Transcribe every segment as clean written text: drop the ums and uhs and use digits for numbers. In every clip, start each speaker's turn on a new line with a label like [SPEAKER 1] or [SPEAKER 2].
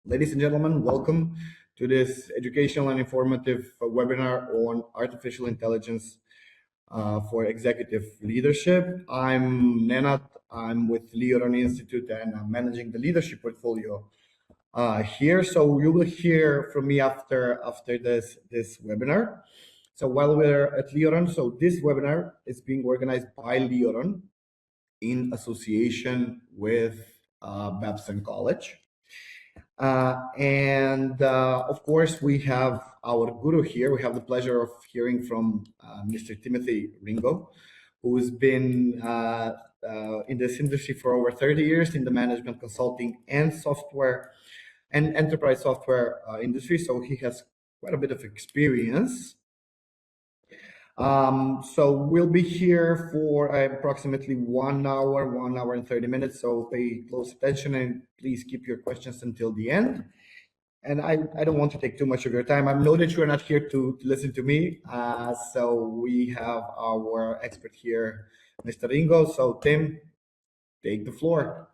[SPEAKER 1] Ladies and gentlemen, welcome to this educational and informative webinar on artificial intelligence for executive leadership. I'm Nenad. I'm with LEORON Institute and I'm managing the leadership portfolio here. So you will hear from me after this webinar. So while we're at LEORON, so this webinar is being organized by LEORON in association with Babson College. Of course, we have our guru here. We have the pleasure of hearing from Mr. Timothy Ringo, who's been in this industry for over 30 years in the management consulting and software and enterprise software industry. So he has quite a bit of experience. So we'll be here for approximately 1 hour and 30 minutes. So pay close attention and please keep your questions until the end. And I don't want to take too much of your time. I know that you're not here to listen to me. So we have our expert here, Mr. Ringo. So Tim, take the floor.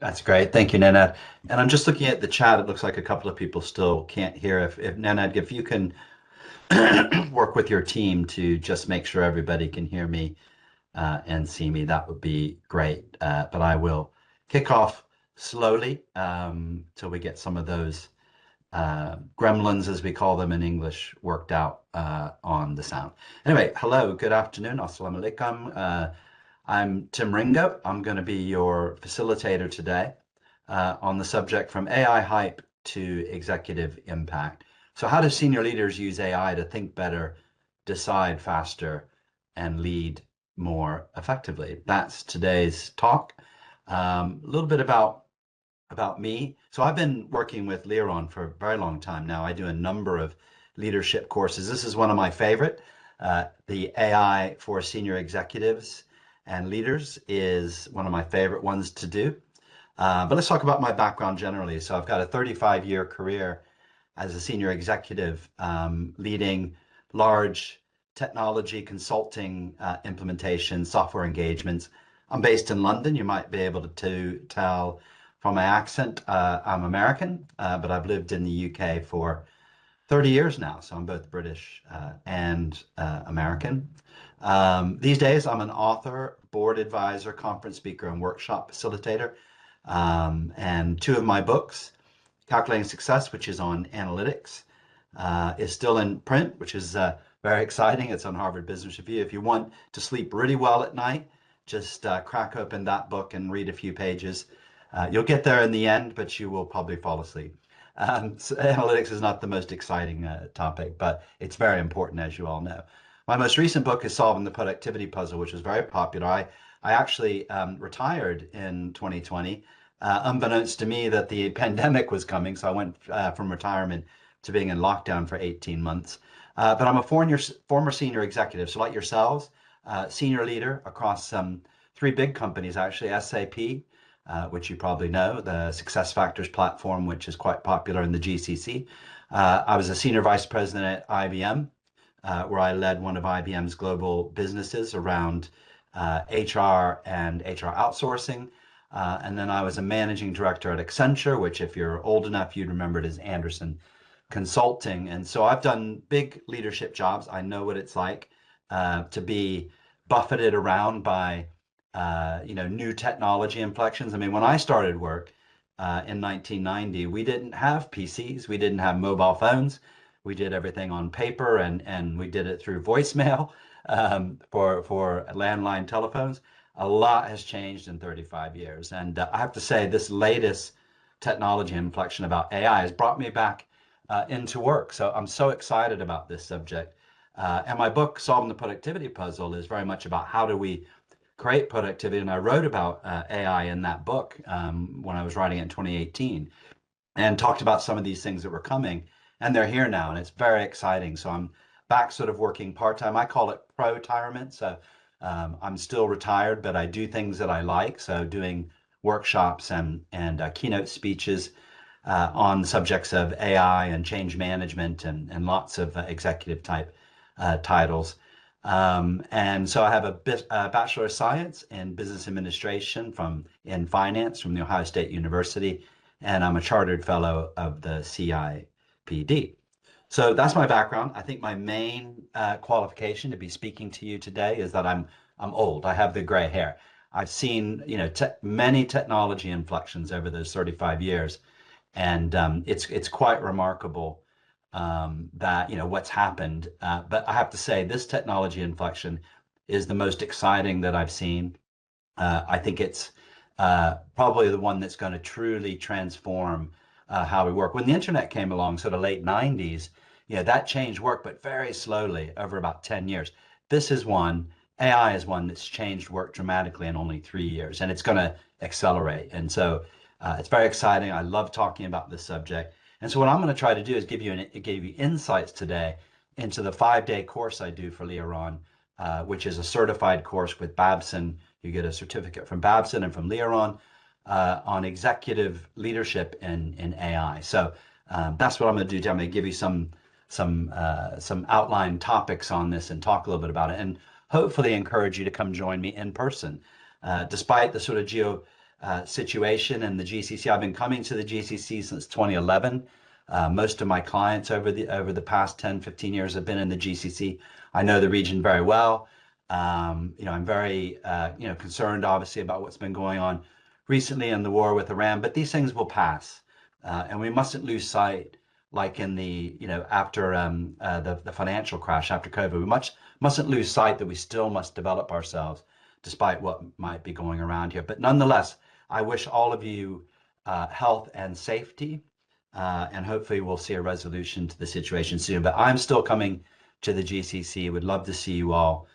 [SPEAKER 2] That's great. Thank you, Nenad. And I'm just looking at the chat. It looks like a couple of people still can't hear. If Nenad, if you can work with your team to just make sure everybody can hear me and see me, that would be great. But I will kick off slowly till we get some of those gremlins, as we call them in English, worked out on the sound. Anyway, hello, good afternoon. Assalamu alaikum. I'm Tim Ringo. I'm going to be your facilitator today on the subject from AI hype to executive impact. So how do senior leaders use AI to think better, decide faster, and lead more effectively? That's today's talk. A little bit about me. So I've been working with LEORON for a very long time now. I do a number of leadership courses. This is one of my favorite. The AI for senior executives and leaders is one of my favorite ones to do. But let's talk about my background generally. So I've got a 35-year career as a senior executive leading large technology consulting implementation software engagements. I'm based in London. You might be able to tell from my accent, I'm American, but I've lived in the UK for 30 years now. So I'm both British and American. These days, I'm an author, board advisor, conference speaker, and workshop facilitator. And two of my books, Calculating Success, which is on analytics, is still in print, which is very exciting. It's on Harvard Business Review. If you want to sleep really well at night, just crack open that book and read a few pages. You'll get there in the end, but you will probably fall asleep. So analytics is not the most exciting topic, but it's very important, as you all know. My most recent book is Solving the Productivity Puzzle, which was very popular. I actually retired in 2020, unbeknownst to me that the pandemic was coming. So I went from retirement to being in lockdown for 18 months. But I'm a former senior executive. So like yourselves, senior leader across three big companies, actually, SAP, which you probably know, the SuccessFactors platform, which is quite popular in the GCC. I was a senior vice president at IBM, where I led one of IBM's global businesses around HR and HR outsourcing. And then I was a managing director at Accenture, which if you're old enough, you'd remember it as Anderson Consulting. And so I've done big leadership jobs. I know what it's like to be buffeted around by new technology inflections. I mean, when I started work in 1990, we didn't have PCs, we didn't have mobile phones. We did everything on paper and we did it through voicemail for landline telephones. A lot has changed in 35 years. And I have to say, this latest technology inflection about AI has brought me back into work. So I'm so excited about this subject. And my book, Solving the Productivity Puzzle, is very much about how do we create productivity. And I wrote about AI in that book when I was writing it in 2018 and talked about some of these things that were coming. And they're here now, and it's very exciting. So I'm back sort of working part-time. I call it pro-retirement. So I'm still retired, but I do things that I like. So doing workshops and keynote speeches on subjects of AI and change management and lots of executive type titles. And so I have a Bachelor of Science in Business Administration in finance from the Ohio State University. and I'm a chartered fellow of the CIPD. So that's my background. I think my main qualification to be speaking to you today is that I'm old. I have the gray hair. I've seen many technology inflections over those 35 years, and it's quite remarkable that what's happened. But I have to say, this technology inflection is the most exciting that I've seen. I think it's probably the one that's going to truly transform how we work. When the internet came along, sort of late 90s, that changed work, but very slowly over about 10 years. This is one, AI is one that's changed work dramatically in only 3 years, and it's going to accelerate. And so it's very exciting. I love talking about this subject. And so what I'm going to try to do is give you insights today into the 5-day course I do for LEORON, which is a certified course with Babson. You get a certificate from Babson and from LEORON on executive leadership in AI. So that's what I'm going to do. I'm going to give you some outline topics on this and talk a little bit about it, and hopefully encourage you to come join me in person. Despite the sort of situation and the GCC, I've been coming to the GCC since 2011. Most of my clients over the past 10, 15 years have been in the GCC. I know the region very well. I'm very concerned, obviously, about what's been going on recently in the war with Iran, but these things will pass, and we mustn't lose sight. Like in the after the financial crash after COVID, we mustn't lose sight that we still must develop ourselves, despite what might be going around here. But nonetheless, I wish all of you health and safety, and hopefully we'll see a resolution to the situation soon. But I'm still coming to the GCC. Would love to see you all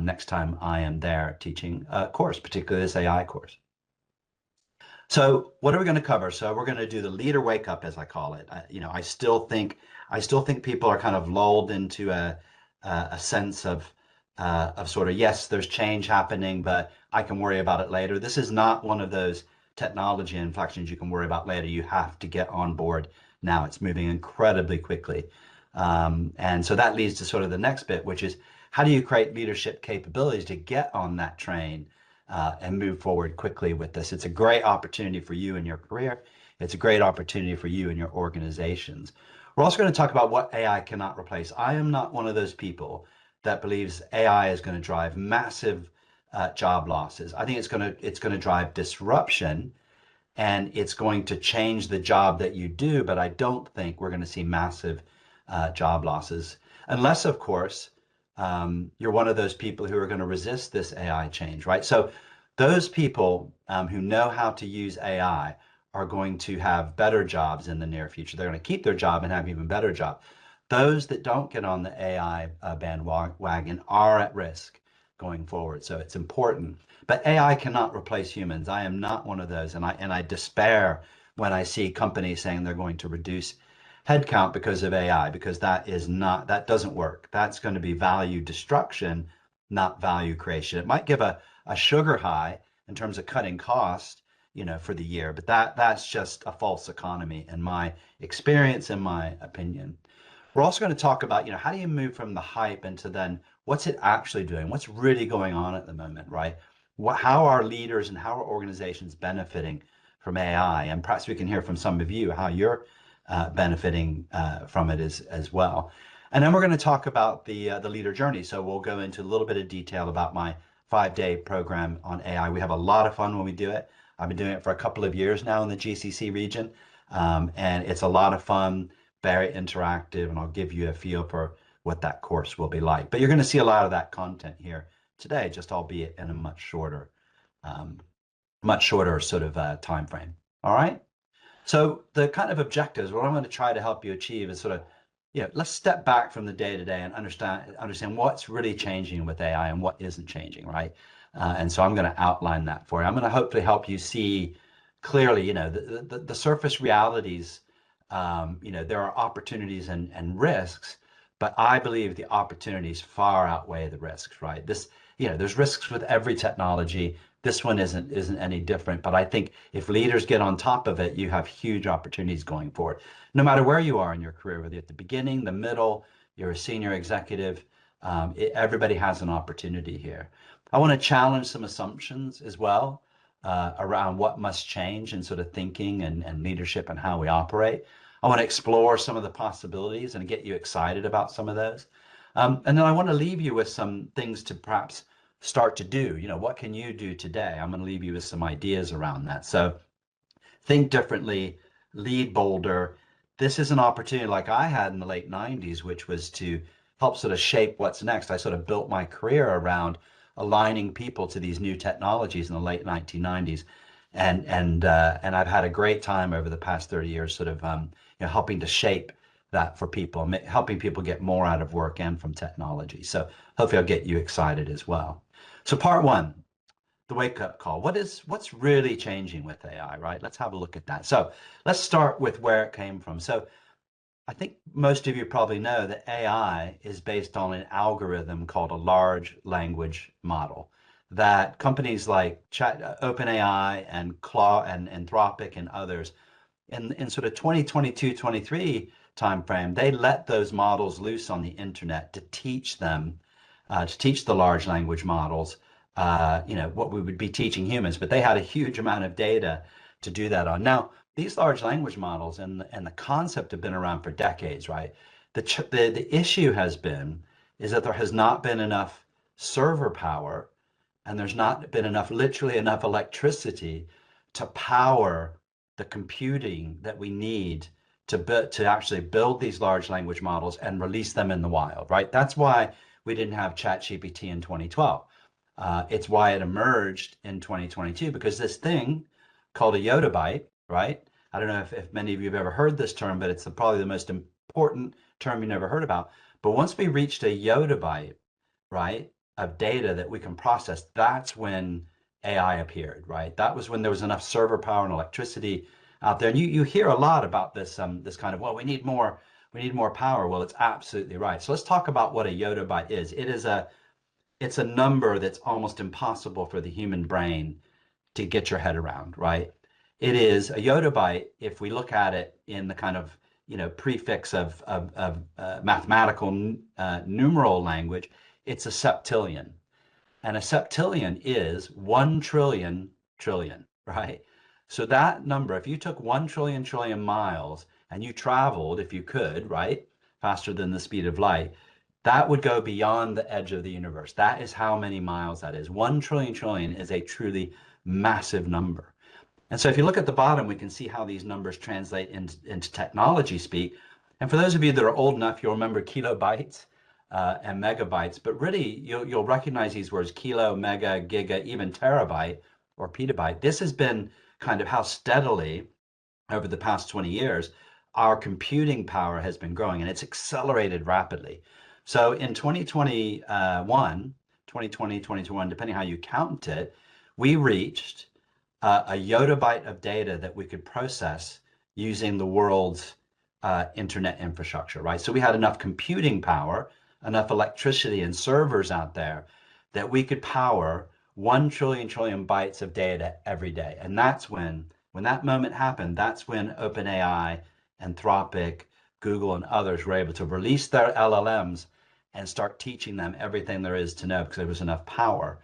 [SPEAKER 2] next time I am there teaching a course, particularly this AI course. So what are we going to cover? So we're going to do the leader wake up, as I call it. I still think people are kind of lulled into a sense of sort of, yes, there's change happening, but I can worry about it later. This is not one of those technology inflections you can worry about later. You have to get on board now. It's moving incredibly quickly. And so that leads to sort of the next bit, which is how do you create leadership capabilities to get on that train and move forward quickly with this? It's a great opportunity for you in your career. It's a great opportunity for you and your organizations. We're also going to talk about what AI cannot replace. I am not one of those people that believes AI is going to drive massive job losses. I think it's going to drive disruption, and it's going to change the job that you do, but I don't think we're going to see massive job losses, unless, of course, you're one of those people who are going to resist this AI change, right? So those people who know how to use AI are going to have better jobs in the near future. They're going to keep their job and have even better job. Those that don't get on the AI bandwagon are at risk going forward. So it's important. But AI cannot replace humans. I am not one of those, and I despair when I see companies saying they're going to reduce headcount because of AI, because that doesn't work. That's going to be value destruction, not value creation. It might give a sugar high in terms of cutting costs, for the year, but that's just a false economy in my experience, in my opinion. We're also going to talk about, how do you move from the hype into then what's it actually doing? What's really going on at the moment, right? How are leaders and how are organizations benefiting from AI? And perhaps we can hear from some of you how you're benefiting from it as well. And then we're going to talk about the leader journey. So we'll go into a little bit of detail about my 5-day program on AI. We have a lot of fun when we do it. I've been doing it for a couple of years now in the GCC region, and it's a lot of fun, very interactive, and I'll give you a feel for what that course will be like. But you're going to see a lot of that content here today, just albeit in a much shorter sort of time frame. All right. So the kind of objectives, what I'm going to try to help you achieve is sort of, let's step back from the day to day and understand what's really changing with AI and what isn't changing, right? And so I'm going to outline that for you. I'm going to hopefully help you see clearly, the surface realities. There are opportunities and risks, but I believe the opportunities far outweigh the risks, right? There's risks with every technology. This one isn't any different, but I think if leaders get on top of it, you have huge opportunities going forward. No matter where you are in your career, whether you're at the beginning, the middle, you're a senior executive, everybody has an opportunity here. I want to challenge some assumptions as well. around what must change in sort of thinking and leadership and how we operate. I want to explore some of the possibilities and get you excited about some of those. And then I want to leave you with some things to perhaps start to do. What can you do today? I'm going to leave you with some ideas around that. So think differently, lead bolder. This is an opportunity like I had in the late 90s, which was to help sort of shape what's next. I sort of built my career around aligning people to these new technologies in the late 1990s. And I've had a great time over the past 30 years sort of helping to shape that for people, helping people get more out of work and from technology. So hopefully I'll get you excited as well. So part one, the wake-up call. What's really changing with AI, right? Let's have a look at that. So let's start with where it came from. So I think most of you probably know that AI is based on an algorithm called a large language model that companies like OpenAI and Claude and Anthropic and others in sort of 2022, 23 timeframe, they let those models loose on the internet to teach them, to teach the large language models, what we would be teaching humans, but they had a huge amount of data to do that on. Now, these large language models and the concept have been around for decades, right? The issue has been is that there has not been enough server power and there's not been literally enough electricity to power the computing that we need to actually build these large language models and release them in the wild, right? That's why we didn't have ChatGPT in 2012. It's why it emerged in 2022, because this thing called a yottabyte, right? I don't know if many of you have ever heard this term, but it's probably the most important term you never heard about. But once we reached a yottabyte, right, of data that we can process, that's when AI appeared, right? That was when there was enough server power and electricity out there. And you hear a lot about this this kind of, well, we need more power. Well, it's absolutely right. So let's talk about what a yottabyte is. It's a number that's almost impossible for the human brain to get your head around, right? It is a yottabyte, if we look at it in the kind of prefix of mathematical numeral language, it's a septillion. And a septillion is 1 trillion, right? So that number, if you took 1 trillion miles and you traveled, if you could, right, faster than the speed of light, that would go beyond the edge of the universe. That is how many miles that is. 1 trillion is a truly massive number. And so if you look at the bottom, we can see how these numbers translate into technology speak. And for those of you that are old enough, you'll remember kilobytes and megabytes, but really you'll recognize these words: kilo, mega, giga, even terabyte or petabyte. This has been kind of how steadily over the past 20 years our computing power has been growing, and it's accelerated rapidly. So in 2021, 2020, 2021, depending how you count it, we reached a yottabyte of data that we could process using the world's internet infrastructure, right? So we had enough computing power, enough electricity and servers out there that we could power 1 trillion bytes of data every day. And that's when that moment happened, that's when OpenAI, Anthropic, Google, and others were able to release their LLMs and start teaching them everything there is to know because there was enough power,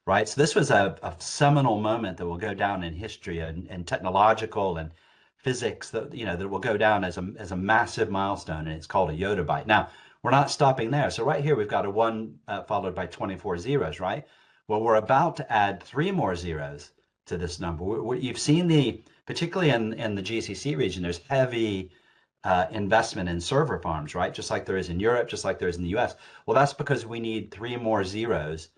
[SPEAKER 2] right? So this was a seminal moment that will go down in history and technological and physics that that will go down as a massive milestone, and it's called a yottabyte. Now, we're not stopping there. So right here we've got a 1 followed by 24 zeros, right? Well, we're about to add 3 more zeros to this number. You've seen particularly in the GCC region, there's heavy investment in server farms, right? Just like there is in Europe, just like there is in the US. Well, that's because we need 3 more zeros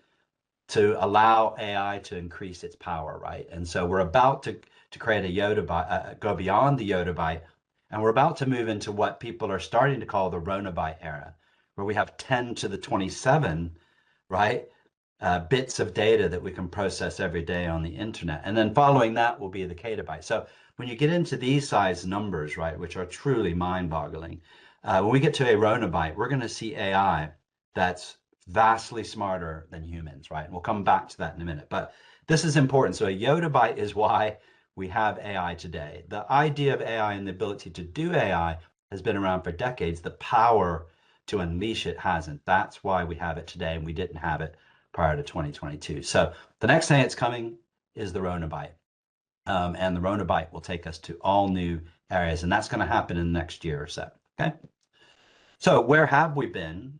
[SPEAKER 2] to allow AI to increase its power, right? And so we're about to create a yottabyte, go beyond the yottabyte, and we're about to move into what people are starting to call the ronabyte era, where we have 10 to the 27, right, bits of data that we can process every day on the internet. And then following that will be the katabyte. So when you get into these size numbers, right, which are truly mind-boggling, when we get to a ronabyte, we're going to see AI that's vastly smarter than humans, right? And we'll come back to that in a minute. But this is important. So a yottabyte is why we have AI today. The idea of AI and the ability to do AI has been around for decades. The power to unleash it hasn't. That's why we have it today, and we didn't have it prior to 2022. So the next thing that's coming is the Rona Byte. And the Rona Byte will take us to all new areas, and that's going to happen in the next year or so. Okay. So where have we been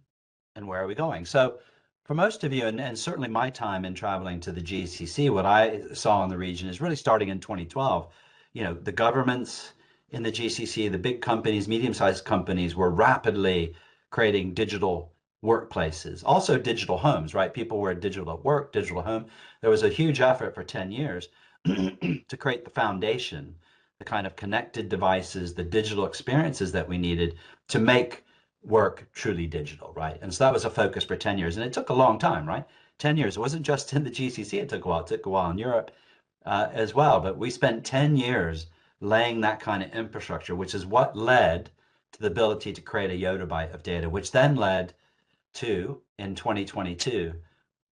[SPEAKER 2] and where are we going? So for most of you, and certainly my time in traveling to the GCC, what I saw in the region is really starting in 2012. The governments in the GCC, the big companies, medium-sized companies were rapidly creating digital workplaces, also digital homes, right? People were digital at work, digital home. There was a huge effort for 10 years to create the foundation, the kind of connected devices, the digital experiences that we needed to make work truly digital, right? And so that was a focus for 10 years. And it took a long time, right? 10 years. It wasn't just in the GCC, it took a while. It took a while in Europe as well. But we spent 10 years laying that kind of infrastructure, which is what led to the ability to create a yottabyte of data, which then led to, in 2022,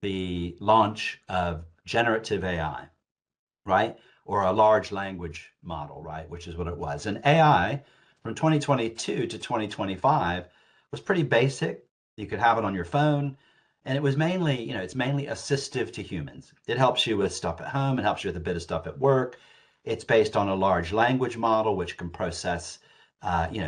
[SPEAKER 2] the launch of generative AI, right? Or a large language model, right? Which is what it was. And AI from 2022 to 2025 was pretty basic. You could have it on your phone. And it was mainly, it's mainly assistive to humans. It helps you with stuff at home. It helps you with a bit of stuff at work. It's based on a large language model, which can process,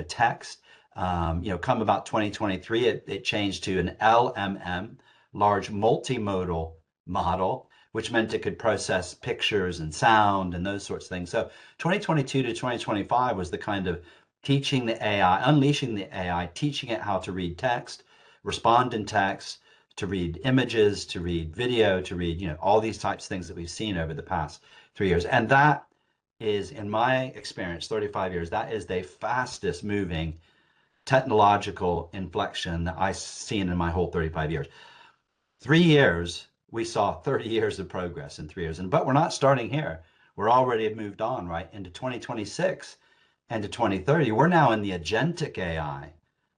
[SPEAKER 2] text. Come about 2023, it changed to an LMM, large multimodal model, which meant it could process pictures and sound and those sorts of things. So 2022 to 2025 was the kind of teaching the AI, unleashing the AI, teaching it how to read text, respond in text, to read images, to read video, to read, all these types of things that we've seen over the past 3 years. And that is, in my experience, 35 years, that is the fastest moving technological inflection that I've seen in my whole 35 years. 3 years, we saw 30 years of progress in 3 years. But we're not starting here. We're already moved on, right, into 2026 and to 2030. We're now in the agentic AI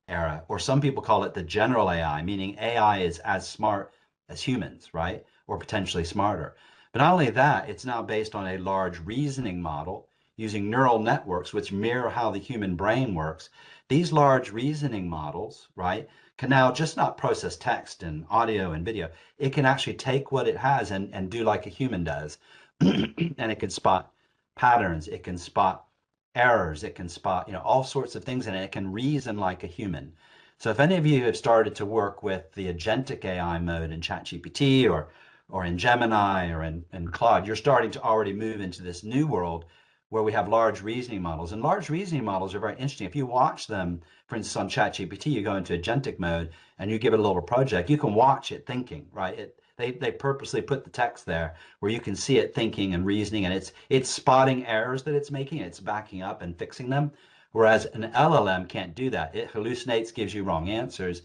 [SPEAKER 2] era, or some people call it the general AI, meaning AI is as smart as humans, right? Or potentially smarter. But not only that, it's now based on a large reasoning model using neural networks, which mirror how the human brain works. These large reasoning models, right, can now just not process text and audio and video. It can actually take what it has and do like a human does. And it can spot patterns. It can spot errors. It can spot, all sorts of things, and it can reason like a human. So if any of you have started to work with the agentic AI mode in ChatGPT or in Gemini or in Claude, you're starting to already move into this new world where we have large reasoning models. And large reasoning models are very interesting. If you watch them, for instance, on ChatGPT, you go into agentic mode and you give it a little project, you can watch it thinking, right? They purposely put the text there where you can see it thinking and reasoning, and it's spotting errors that it's making, and it's backing up and fixing them. Whereas an LLM can't do that. It hallucinates, gives you wrong answers.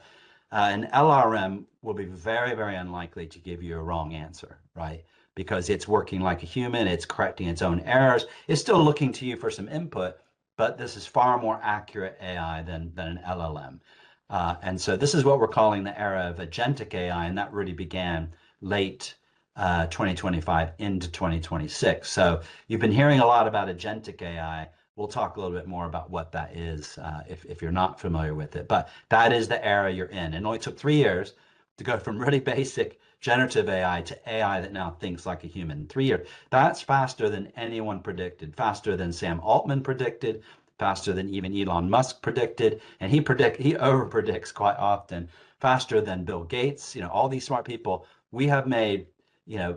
[SPEAKER 2] An LRM will be very, very unlikely to give you a wrong answer, right? Because it's working like a human, it's correcting its own errors. It's still looking to you for some input, but this is far more accurate AI than an LLM. And so this is what we're calling the era of agentic AI, and that really began late 2025 into 2026. So you've been hearing a lot about agentic AI. We'll talk a little bit more about what that is if you're not familiar with it. But that is the era you're in. It only took 3 years to go from really basic generative AI to AI that now thinks like a human. 3 years. That's faster than anyone predicted, faster than Sam Altman predicted, faster than even Elon Musk predicted, and he over predicts quite often, faster than Bill Gates. All these smart people. We have made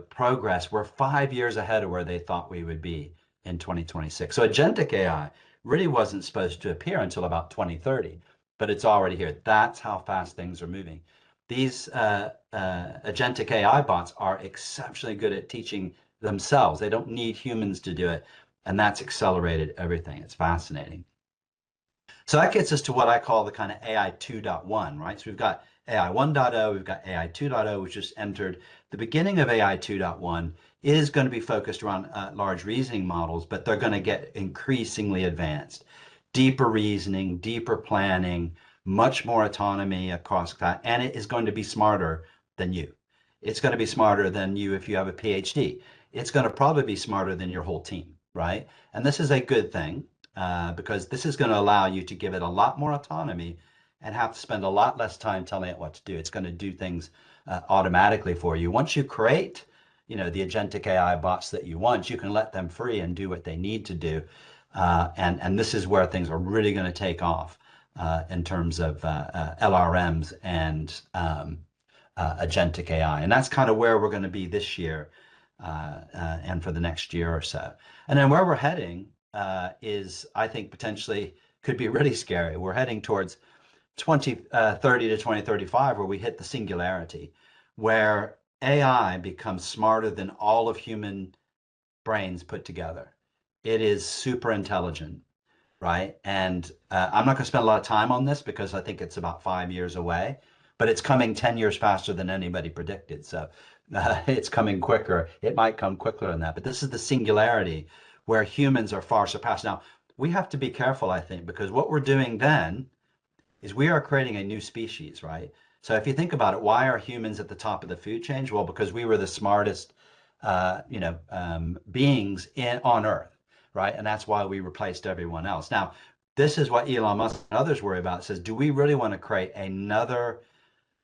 [SPEAKER 2] progress. We're 5 years ahead of where they thought we would be in 2026. So agentic AI really wasn't supposed to appear until about 2030, but it's already here. That's how fast things are moving. These agentic AI bots are exceptionally good at teaching themselves. They don't need humans to do it, and that's accelerated everything. It's fascinating. So that gets us to what I call the kind of AI 2.1, right? So we've got AI 1.0, we've got AI 2.0, which just entered. The beginning of AI 2.1 is going to be focused around large reasoning models, but they're going to get increasingly advanced. Deeper reasoning, deeper planning, much more autonomy across that, and it is going to be smarter than you. It's going to be smarter than you if you have a PhD. It's going to probably be smarter than your whole team, right? And this is a good thing because this is going to allow you to give it a lot more autonomy and have to spend a lot less time telling it what to do. It's going to do things automatically for you. Once you create the agentic AI bots that you want, you can let them free and do what they need to do. And this is where things are really going to take off in terms of LRMs and agentic AI. And that's kind of where we're going to be this year and for the next year or so. And then where we're heading is, I think, potentially could be really scary. We're heading towards 2030 to 2035, where we hit the singularity, where AI becomes smarter than all of human brains put together. It is super intelligent, right? And I'm not going to spend a lot of time on this because I think it's about 5 years away, but it's coming 10 years faster than anybody predicted. So it's coming quicker. It might come quicker than that, but this is the singularity where humans are far surpassed. Now, we have to be careful, I think, because what we're doing then is we are creating a new species, right? So if you think about it, why are humans at the top of the food chain? Well, because we were the smartest, beings on Earth, right? And that's why we replaced everyone else. Now, this is what Elon Musk and others worry about. It says, do we really want to create another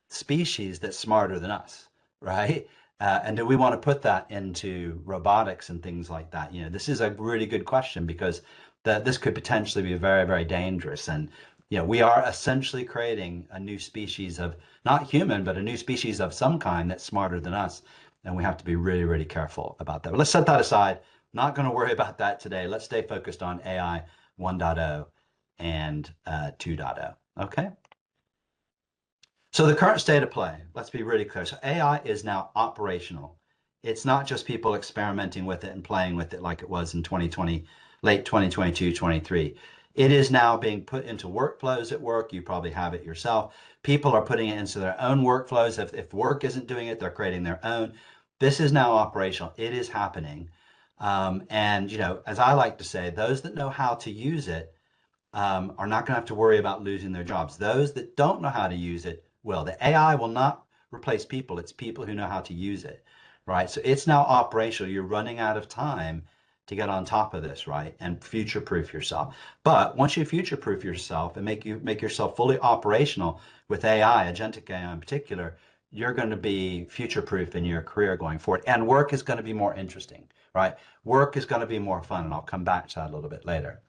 [SPEAKER 2] species that's smarter than us, right? And do we want to put that into robotics and things like that? This is a really good question because this could potentially be very, very dangerous. And we are essentially creating a new species of not human, but a new species of some kind that's smarter than us. And we have to be really, really careful about that. But let's set that aside. Not going to worry about that today. Let's stay focused on AI 1.0 and 2.0. Okay. So the current state of play, let's be really clear. So AI is now operational. It's not just people experimenting with it and playing with it like it was in 2020, late 2022, 23. It is now being put into workflows at work. You probably have it yourself. People are putting it into their own workflows. If work isn't doing it, they're creating their own. This is now operational. It is happening. And, as I like to say, those that know how to use it are not going to have to worry about losing their jobs. Those that don't know how to use it will. The AI will not replace people. It's people who know how to use it, right? So it's now operational. You're running out of time to get on top of this, right? And future-proof yourself. But once you future-proof yourself and make yourself fully operational with AI, agentic AI in particular, you're going to be future-proof in your career going forward. And work is going to be more interesting, right? Work is going to be more fun. And I'll come back to that a little bit later.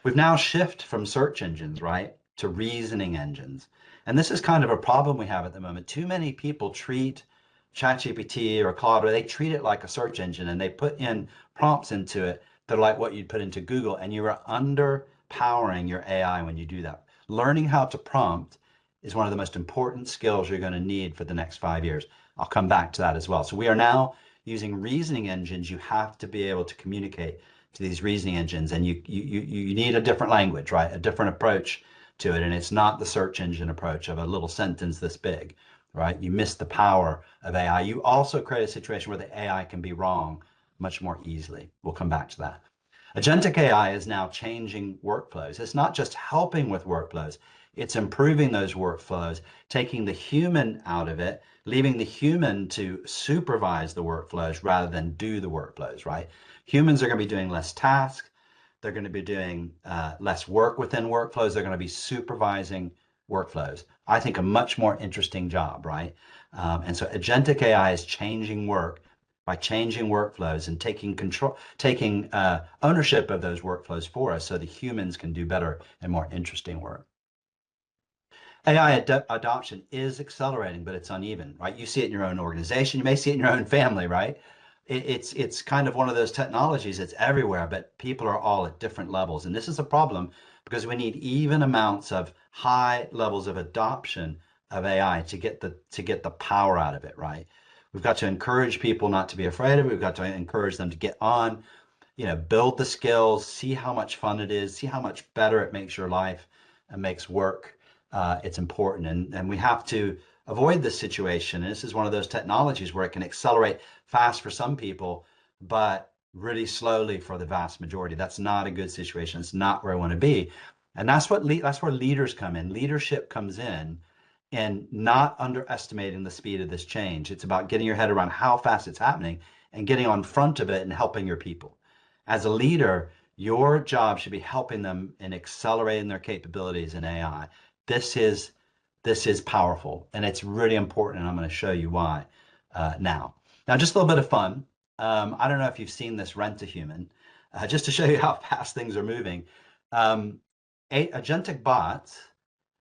[SPEAKER 2] We've now shifted from search engines, right, to reasoning engines. And this is kind of a problem we have at the moment. Too many people treat ChatGPT or Claude, they treat it like a search engine and they put in prompts into it that are like what you'd put into Google, and you are underpowering your AI when you do that. Learning how to prompt is one of the most important skills you're going to need for the next 5 years. I'll come back to that as well. So we are now using reasoning engines. You have to be able to communicate to these reasoning engines, and you need a different language, right? A different approach to it. And it's not the search engine approach of a little sentence this big, right? You miss the power of AI. You also create a situation where the AI can be wrong much more easily. We'll come back to that. Agentic AI is now changing workflows. It's not just helping with workflows, it's improving those workflows, taking the human out of it, leaving the human to supervise the workflows rather than do the workflows, right? Humans are going to be doing less tasks. They're going to be doing less work within workflows. They're going to be supervising workflows. I think a much more interesting job, right? And so agentic AI is changing work by changing workflows and taking ownership of those workflows for us so the humans can do better and more interesting work. AI adoption is accelerating, but it's uneven, right? You see it in your own organization. You may see it in your own family, right? It's kind of one of those technologies. It's everywhere, but people are all at different levels. And this is a problem because we need even amounts of high levels of adoption of AI to get the power out of it, right? We've got to encourage people not to be afraid of it. We've got to encourage them to get on, build the skills, see how much fun it is, see how much better it makes your life and makes work. It's important. And we have to avoid this situation. And this is one of those technologies where it can accelerate fast for some people, but really slowly for the vast majority. That's not a good situation. It's not where I want to be. And that's where leaders come in. Leadership comes in and not underestimating the speed of this change. It's about getting your head around how fast it's happening and getting on front of it and helping your people. As a leader, your job should be helping them and accelerating their capabilities in AI. This is powerful and it's really important, and I'm going to show you why now. Now, just a little bit of fun. I don't know if you've seen this Rent a Human, just to show you how fast things are moving. Um, agentic bots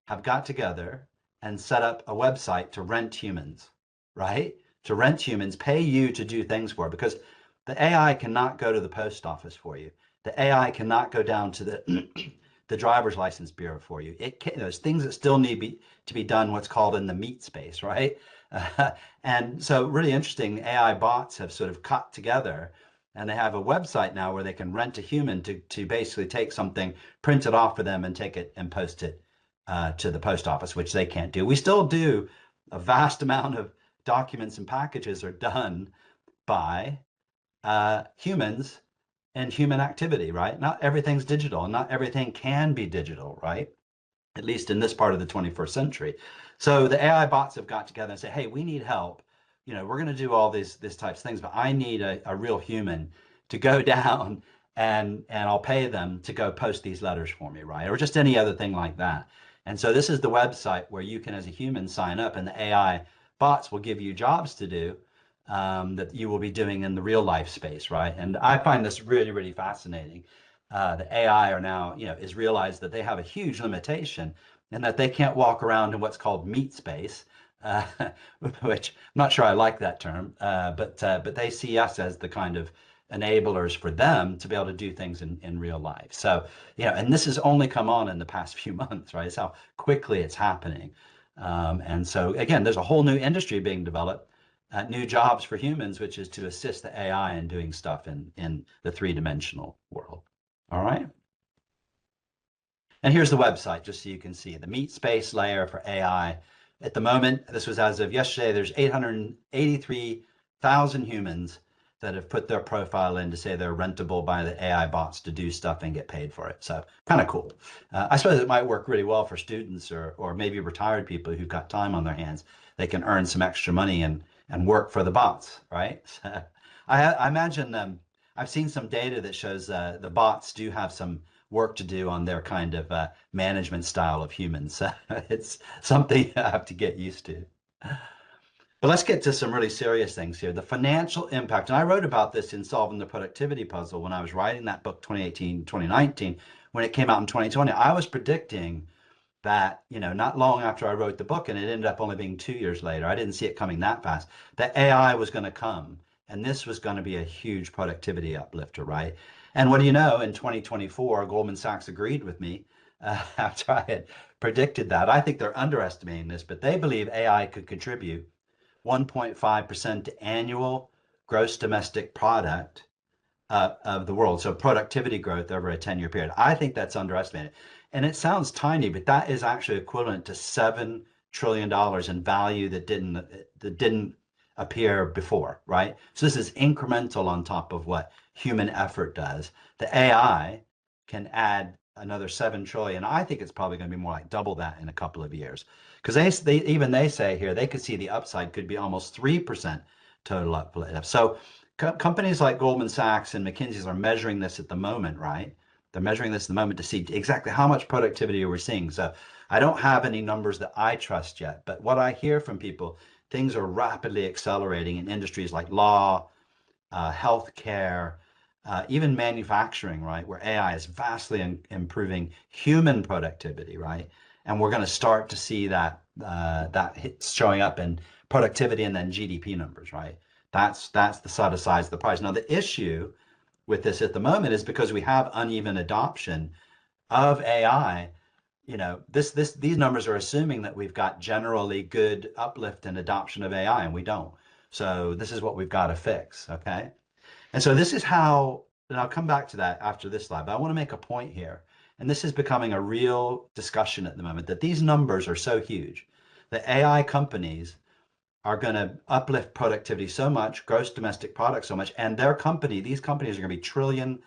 [SPEAKER 2] have got together and set up a website to rent humans, right? To rent humans, pay you to do things for it, because the AI cannot go to the post office for you. The AI cannot go down to the the driver's license bureau for you. It can, there's things that still need to be done, what's called in the meat space, right? And so really interesting, AI bots have sort of cut together and they have a website now where they can rent a human to basically take something, print it off for them and take it and post it to the post office, which they can't do. We still do a vast amount of documents and packages are done by humans and human activity, right? Not everything's digital, and not everything can be digital, right? At least in this part of the 21st century. So the AI bots have got together and say, hey, we need help. You know, we're going to do all these types of things, but I need a real human to go down and I'll pay them to go post these letters for me, right? Or just any other thing like that. And so this is the website where you can, as a human, sign up, and the AI bots will give you jobs to do that you will be doing in the real life space, right? And I find this really, really fascinating. The AI are now, you know, is realized that they have a huge limitation and that they can't walk around in what's called meat space, uh, which I'm not sure I like that term, but they see us as the kind of enablers for them to be able to do things in real life. So, you know, and this has only come on in the past few months, right? It's how quickly it's happening. And so, again, there's a whole new industry being developed, new jobs for humans, which is to assist the AI in doing stuff in the three-dimensional world. All right. And here's the website, just so you can see the meat space layer for AI. At the moment, this was as of yesterday, there's 883,000 humans that have put their profile in to say they're rentable by the AI bots to do stuff and get paid for it. So kind of cool. I suppose it might work really well for students or maybe retired people who've got time on their hands. They can earn some extra money and work for the bots, right? I imagine I've seen some data that shows the bots do have some work to do on their kind of management style of humans. It's something you have to get used to. But let's get to some really serious things here. The financial impact, and I wrote about this in Solving the Productivity Puzzle when I was writing that book 2018, 2019. When it came out in 2020, I was predicting that, you know, not long after I wrote the book, and it ended up only being 2 years later, I didn't see it coming that fast, that AI was going to come. And this was going to be a huge productivity uplifter, right? And what do you know, in 2024, Goldman Sachs agreed with me after I had predicted that. I think they're underestimating this, but they believe AI could contribute 1.5% to annual gross domestic product of the world. So productivity growth over a 10-year period. I think that's underestimated. And it sounds tiny, but that is actually equivalent to $7 trillion in value that didn't appear before, right? So this is incremental on top of what human effort does. The AI can add another 7 trillion. I think it's probably going to be more like double that in a couple of years. Because they say here they could see the upside could be almost 3% total uplift. So companies like Goldman Sachs and McKinsey's are measuring this at the moment, right? They're measuring this at the moment to see exactly how much productivity we're seeing. So I don't have any numbers that I trust yet, but what I hear from people, things are rapidly accelerating in industries like law, healthcare, even manufacturing, right? Where AI is vastly improving human productivity, right? And we're going to start to see that showing up in productivity and then GDP numbers, right? That's the sort of size of the prize. Now, the issue with this at the moment is because we have uneven adoption of AI. You know, these numbers are assuming that we've got generally good uplift and adoption of AI, and we don't. So this is what we've got to fix, okay? And so this is how, and I'll come back to that after this slide, but I want to make a point here. And this is becoming a real discussion at the moment that these numbers are so huge that AI companies are going to uplift productivity so much, gross domestic product so much, and these companies are going to be $1 trillion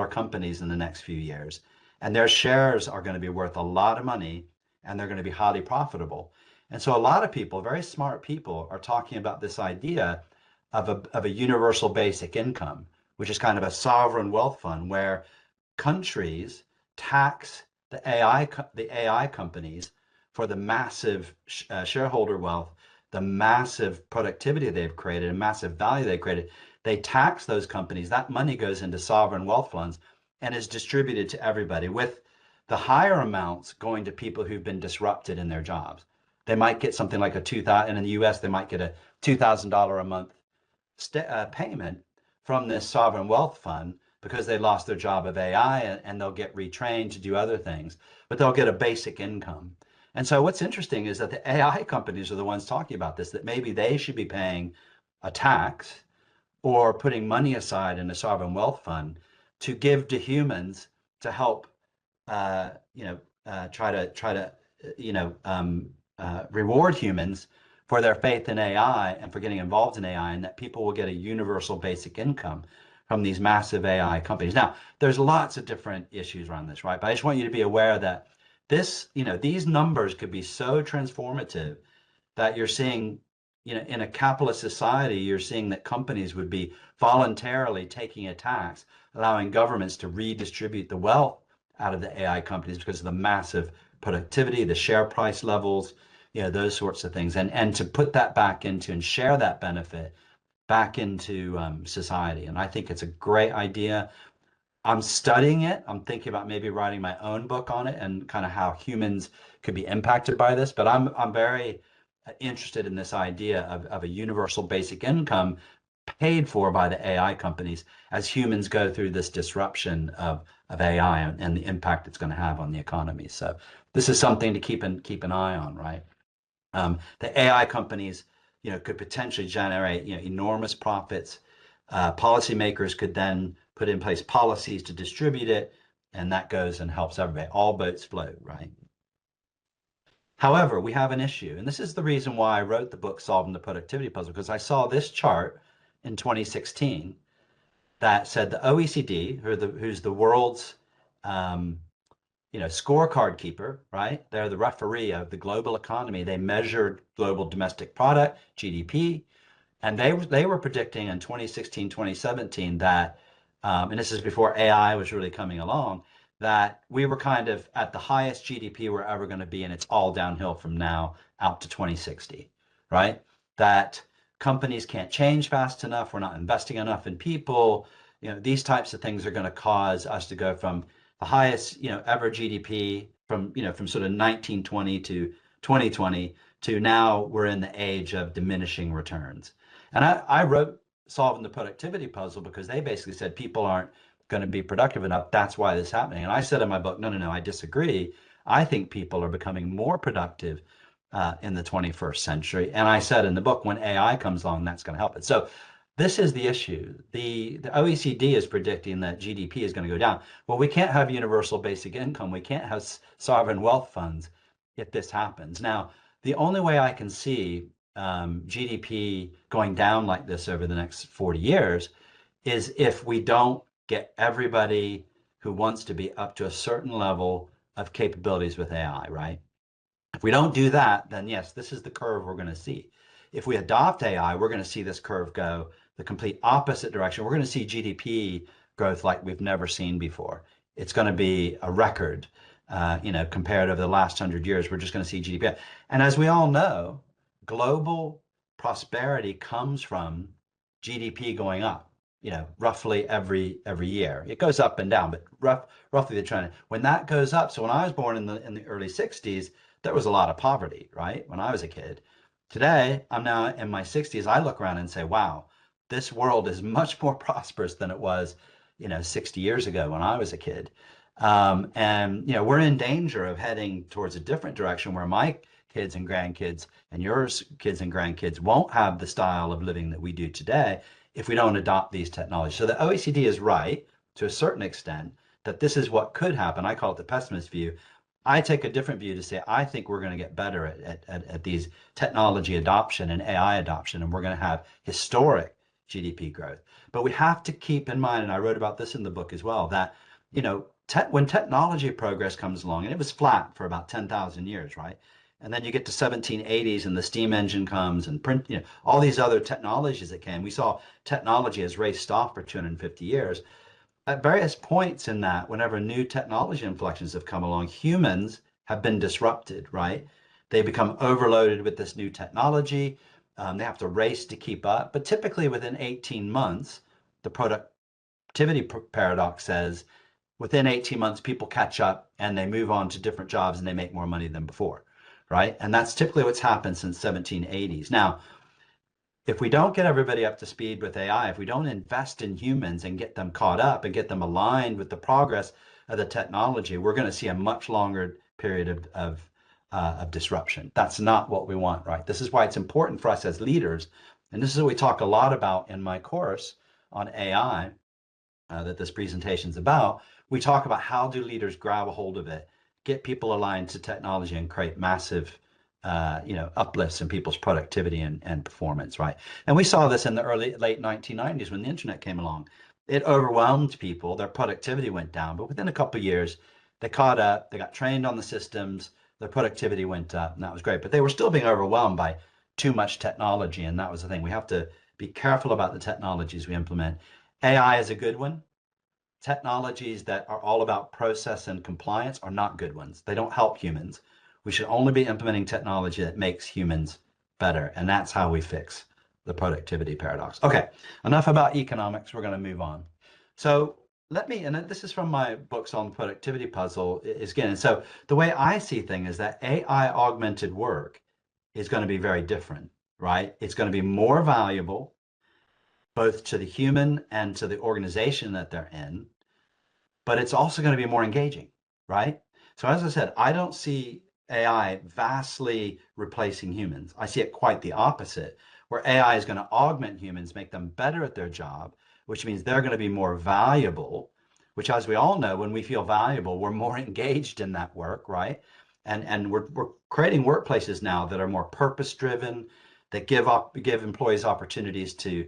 [SPEAKER 2] companies in the next few years. And their shares are going to be worth a lot of money and they're going to be highly profitable. And so a lot of people, very smart people, are talking about this idea of a universal basic income, which is kind of a sovereign wealth fund where countries tax the AI companies for the massive shareholder wealth the massive productivity they've created and massive value they've created, they tax those companies. That money goes into sovereign wealth funds and is distributed to everybody, with the higher amounts going to people who've been disrupted in their jobs. They might get something like a 2,000, in the US, they might get a $2,000 a month payment from this sovereign wealth fund because they lost their job of AI, and they'll get retrained to do other things, but they'll get a basic income. And so what's interesting is that the AI companies are the ones talking about this, that maybe they should be paying a tax or putting money aside in a sovereign wealth fund to give to humans to help, try to, reward humans for their faith in AI and for getting involved in AI, and that people will get a universal basic income from these massive AI companies. Now, there's lots of different issues around this, right? But I just want you to be aware that these numbers could be so transformative that you're seeing, in a capitalist society, you're seeing that companies would be voluntarily taking a tax, allowing governments to redistribute the wealth out of the AI companies because of the massive productivity, the share price levels, those sorts of things, and to put that back into and share that benefit back into society. And I think it's a great idea. I'm studying it. I'm thinking about maybe writing my own book on it and kind of how humans could be impacted by this. But I'm very interested in this idea of a universal basic income paid for by the AI companies as humans go through this disruption of AI and the impact it's going to have on the economy. So this is something to keep an eye on, right? The AI companies, could potentially generate, enormous profits. Policymakers could then put in place policies to distribute it, and that goes and helps everybody. All boats float, right? However, we have an issue, and this is the reason why I wrote the book Solving the Productivity Puzzle, because I saw this chart in 2016 that said the OECD, who's the world's scorecard keeper, right? They're the referee of the global economy. They measured global domestic product, GDP, and they were predicting in 2016, 2017 that, and this is before AI was really coming along, that we were kind of at the highest GDP we're ever going to be, and it's all downhill from now out to 2060, right? That companies can't change fast enough. We're not investing enough in people. These types of things are going to cause us to go from the highest, ever GDP from sort of 1920 to 2020 to now we're in the age of diminishing returns. And I wrote Solving the Productivity Puzzle because they basically said people aren't going to be productive enough. That's why this is happening. And I said in my book, no, I disagree. I think people are becoming more productive in the 21st century. And I said in the book, when AI comes along, that's going to help it. So this is the issue. The OECD is predicting that GDP is going to go down. Well, we can't have universal basic income. We can't have sovereign wealth funds if this happens. Now, the only way I can see GDP going down like this over the next 40 years is if we don't get everybody who wants to be up to a certain level of capabilities with AI, right? If we don't do that, then yes, this is the curve we're going to see. If we adopt AI, we're going to see this curve go the complete opposite direction. We're going to see GDP growth like we've never seen before. It's going to be a record, compared over the last 100 years. We're just going to see GDP. And as we all know, global prosperity comes from GDP going up, roughly every year. It goes up and down, but roughly the trend. When that goes up, so when I was born in the early 60s, there was a lot of poverty, right? When I was a kid. Today, I'm now in my 60s. I look around and say, wow, this world is much more prosperous than it was, 60 years ago when I was a kid. And we're in danger of heading towards a different direction where my kids and grandkids and yours kids and grandkids won't have the style of living that we do today if we don't adopt these technologies. So the OECD is right to a certain extent that this is what could happen. I call it the pessimist view. I take a different view to say I think we're going to get better at these technology adoption and AI adoption, and we're going to have historic GDP growth. But we have to keep in mind, and I wrote about this in the book as well, that when technology progress comes along, and it was flat for about 10,000 years, right? And then you get to 1780s and the steam engine comes and print, all these other technologies that came. We saw technology has raced off for 250 years. At various points in that, whenever new technology inflections have come along, humans have been disrupted, right? They become overloaded with this new technology. They have to race to keep up. But typically within 18 months, the productivity paradox says within 18 months, people catch up and they move on to different jobs and they make more money than before, right? And that's typically what's happened since 1780s. Now, if we don't get everybody up to speed with AI, if we don't invest in humans and get them caught up and get them aligned with the progress of the technology, we're going to see a much longer period of disruption. That's not what we want, right? This is why it's important for us as leaders, and this is what we talk a lot about in my course on AI that this presentation is about. We talk about how do leaders grab a hold of it, get people aligned to technology, and create massive uplifts in people's productivity and performance, right? And we saw this in the late 1990s when the internet came along. It overwhelmed people, their productivity went down, but within a couple of years, they caught up, they got trained on the systems, their productivity went up, and that was great. But they were still being overwhelmed by too much technology, and that was the thing. We have to be careful about the technologies we implement. AI is a good one. Technologies that are all about process and compliance are not good ones. They don't help humans. We should only be implementing technology that makes humans better. And that's how we fix the productivity paradox. Okay, enough about economics. We're going to move on. So and this is from my books on the productivity puzzle is again. And so the way I see things is that AI augmented work is going to be very different, right? It's going to be more valuable both to the human and to the organization that they're in, but it's also going to be more engaging, right? So as I said, I don't see AI vastly replacing humans. I see it quite the opposite, where AI is going to augment humans, make them better at their job, which means they're going to be more valuable, which, as we all know, when we feel valuable, we're more engaged in that work, right? And we're creating workplaces now that are more purpose-driven, that give employees opportunities to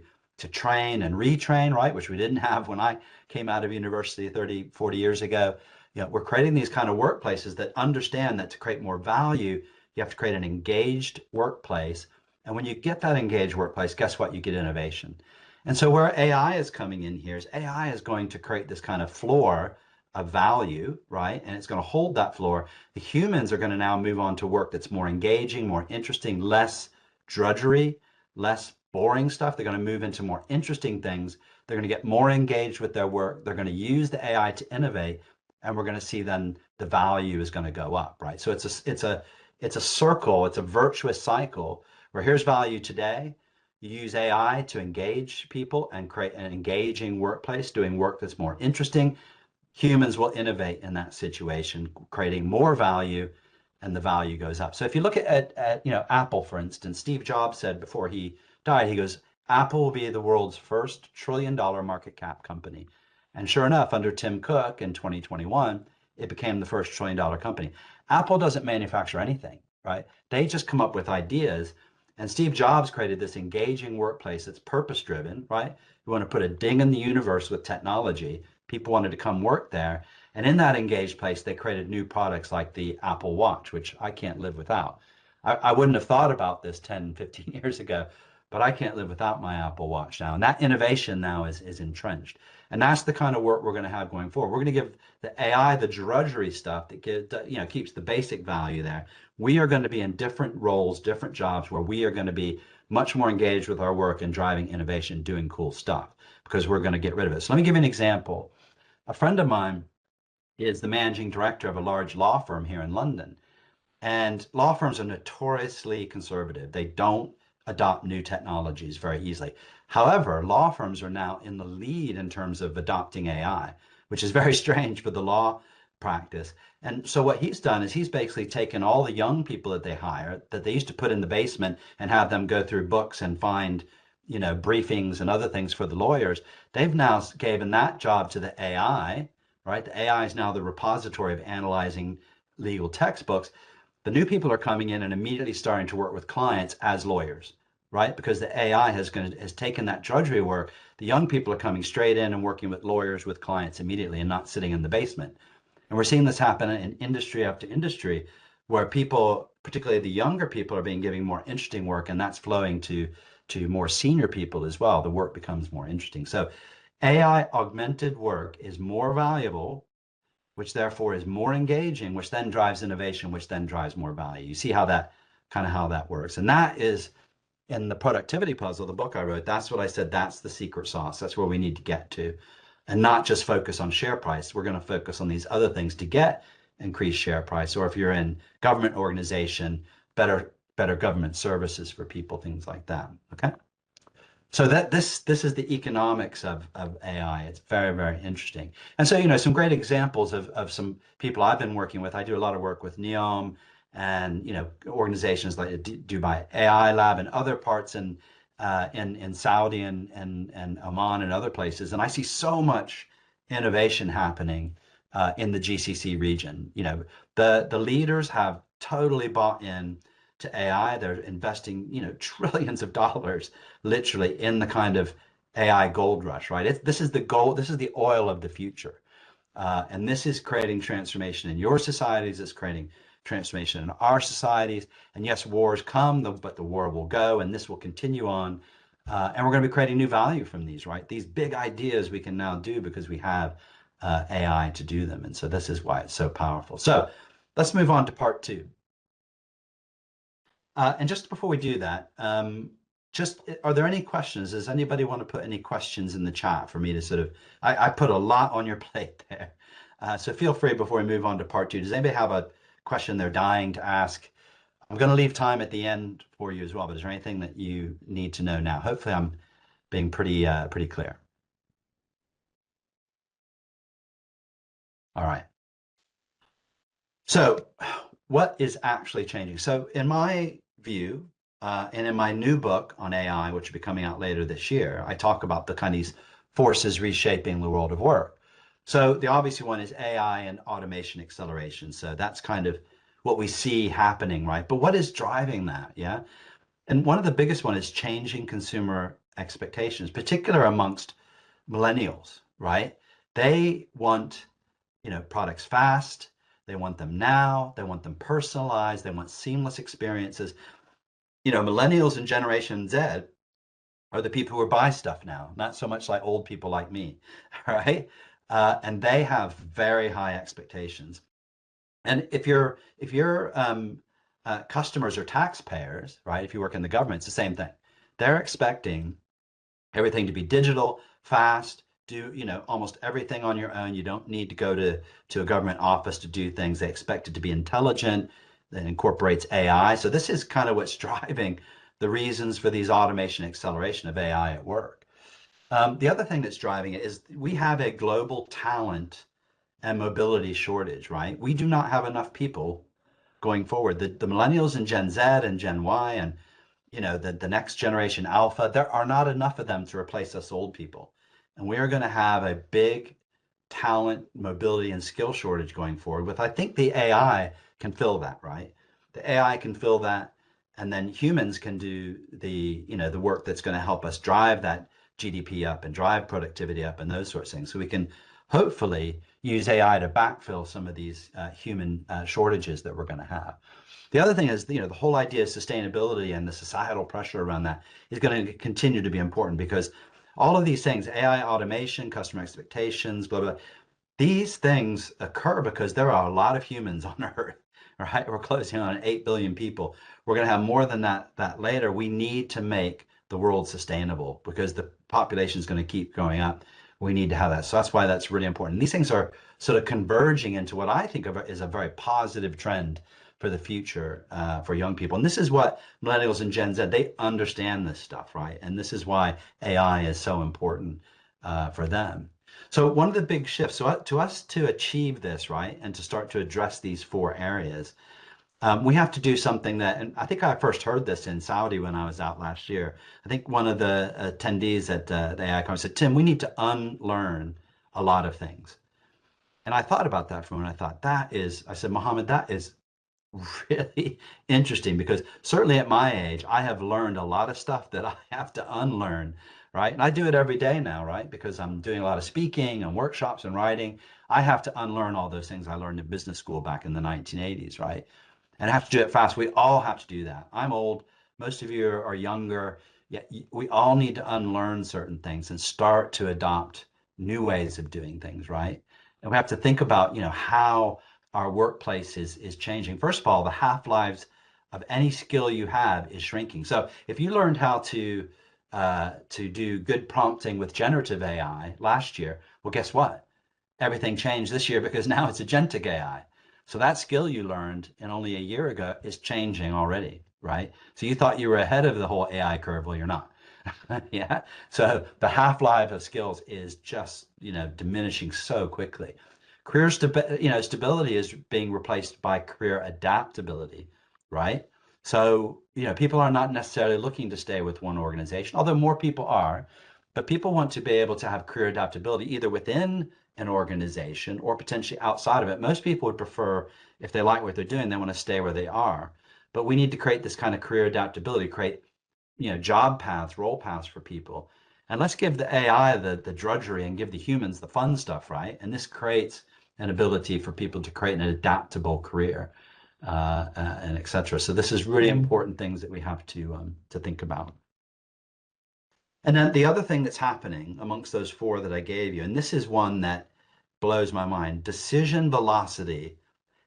[SPEAKER 2] train and retrain, right? Which we didn't have when I came out of university 30, 40 years ago. We're creating these kind of workplaces that understand that to create more value, you have to create an engaged workplace. And when you get that engaged workplace, guess what? You get innovation. And so where AI is coming in here is AI is going to create this kind of floor of value, right? And it's going to hold that floor. The humans are going to now move on to work that's more engaging, more interesting, less drudgery, less boring stuff. They're going to move into more interesting things. They're going to get more engaged with their work. They're going to use the AI to innovate, and we're going to see then the value is going to go up, right? So it's a circle, it's a virtuous cycle where here's value today. You use AI to engage people and create an engaging workplace, doing work that's more interesting. Humans will innovate in that situation, creating more value, and the value goes up. So if you look at Apple, for instance, Steve Jobs said before he died, he goes, Apple will be the world's first trillion-dollar market cap company. And sure enough, under Tim Cook in 2021, it became the first trillion-dollar company. Apple doesn't manufacture anything, right? They just come up with ideas. And Steve Jobs created this engaging workplace that's purpose-driven, right? We want to put a ding in the universe with technology. People wanted to come work there. And in that engaged place, they created new products like the Apple Watch, which I can't live without. I wouldn't have thought about this 10, 15 years ago, but I can't live without my Apple Watch now. And that innovation now is entrenched. And that's the kind of work we're going to have going forward. We're going to give the AI the drudgery stuff that keeps the basic value there. We are going to be in different roles, different jobs where we are going to be much more engaged with our work and driving innovation, doing cool stuff because we're going to get rid of it. So let me give you an example. A friend of mine is the managing director of a large law firm here in London. And law firms are notoriously conservative. They don't adopt new technologies very easily. However, law firms are now in the lead in terms of adopting AI, which is very strange for the law practice. And so what he's done is he's basically taken all the young people that they hire that they used to put in the basement and have them go through books and find, briefings and other things for the lawyers. They've now given that job to the AI, right? The AI is now the repository of analyzing legal textbooks. The new people are coming in and immediately starting to work with clients as lawyers, right? Because the AI has taken that drudgery work. The young people are coming straight in and working with lawyers, with clients immediately and not sitting in the basement. And we're seeing this happen in industry after industry where people, particularly the younger people, are being given more interesting work, and that's flowing to more senior people as well. The work becomes more interesting. So AI augmented work is more valuable which therefore is more engaging, which then drives innovation, which then drives more value. You see how that how that works. And that is in the productivity puzzle, the book I wrote, that's what I said, that's the secret sauce. That's where we need to get to. And not just focus on share price. We're going to focus on these other things to get increased share price. Or if you're in government organization, better government services for people, things like that. Okay. So that this is the economics of AI. It's very, very interesting. And so, some great examples of some people I've been working with. I do a lot of work with NEOM and, organizations like Dubai AI Lab and other parts in Saudi and Oman and other places. And I see so much innovation happening in the GCC region. The leaders have totally bought in to AI. They're investing, trillions of dollars literally in the kind of AI gold rush, right? This is the gold, this is the oil of the future. And this is creating transformation in your societies, it's creating transformation in our societies. And yes, wars come, but the war will go, and this will continue on. And we're going to be creating new value from these, right? These big ideas we can now do because we have AI to do them. And so this is why it's so powerful. So let's move on to part two. And just before we do that, are there any questions? Does anybody want to put any questions in the chat for me to I put a lot on your plate there. So feel free before we move on to part two. Does anybody have a question they're dying to ask? I'm going to leave time at the end for you as well, but is there anything that you need to know now? Hopefully I'm being pretty clear. All right. So what is actually changing? So in my view, and in my new book on AI, which will be coming out later this year, I talk about the kind of these forces reshaping the world of work. So the obvious one is AI and automation acceleration. So that's kind of what we see happening, right? But what is driving that? Yeah. And one of the biggest one is changing consumer expectations, particular amongst millennials, right? They want, products fast. They want them now. They want them personalized. They want seamless experiences. Millennials and Generation Z are the people who buy stuff now, not so much like old people like me, right? And they have very high expectations. And if your customers are taxpayers, right? If you work in the government, it's the same thing. They're expecting everything to be digital, fast, do almost everything on your own. You don't need to go to a government office to do things. They expect it to be intelligent, that incorporates AI. So this is kind of what's driving the reasons for these automation acceleration of AI at work. The other thing that's driving it is we have a global talent and mobility shortage, right? We do not have enough people going forward. The millennials and Gen Z and Gen Y and the next generation alpha, there are not enough of them to replace us old people. And we are going to have a big talent, mobility, and skill shortage going forward with, I think the AI can fill that, right? The AI can fill that, and then humans can do the work that's going to help us drive that GDP up and drive productivity up and those sorts of things. So we can hopefully use AI to backfill some of these human shortages that we're going to have. The other thing is, the whole idea of sustainability and the societal pressure around that is going to continue to be important because all of these things, AI automation, customer expectations, blah, blah, these things occur because there are a lot of humans on Earth, right? We're closing on 8 billion people. We're going to have more than that later. We need to make the world sustainable because the population is going to keep going up. We need to have that. So that's why that's really important. These things are sort of converging into what I think of as a very positive trend for the future for young people. And this is what millennials and Gen Z, they understand this stuff, right? And this is why AI is so important for them. So one of the big shifts, so to us to achieve this, right, and to start to address these four areas, we have to do something that, and I think I first heard this in Saudi when I was out last year. I think one of the attendees at the AI conference said, Tim, we need to unlearn a lot of things. And I thought about that for a moment. I thought, I said, Mohammed, that is really interesting because certainly at my age, I have learned a lot of stuff that I have to unlearn, right? And I do it every day now, right? Because I'm doing a lot of speaking and workshops and writing. I have to unlearn all those things I learned in business school back in the 1980s, right? And I have to do it fast. We all have to do that. I'm old. Most of you are younger. Yeah, we all need to unlearn certain things and start to adopt new ways of doing things, right? And we have to think about, how our workplace is changing. First of all, the half-lives of any skill you have is shrinking. So if you learned how to do good prompting with generative AI last year, well, guess what? Everything changed this year because now it's agentic AI. So that skill you learned in only a year ago is changing already, right? So you thought you were ahead of the whole AI curve. Well, you're not. Yeah. So the half-life of skills is just, diminishing so quickly. Stability is being replaced by career adaptability, right? So, people are not necessarily looking to stay with one organization, although more people are, but people want to be able to have career adaptability either within an organization or potentially outside of it. Most people would prefer, if they like what they're doing, they want to stay where they are. But we need to create this kind of career adaptability, create job paths, role paths for people. And let's give the AI the drudgery and give the humans the fun stuff, right? And this creates an ability for people to create an adaptable career, and etc. So this is really important things that we have to think about. And then the other thing that's happening amongst those four that I gave you, and this is one that blows my mind, decision velocity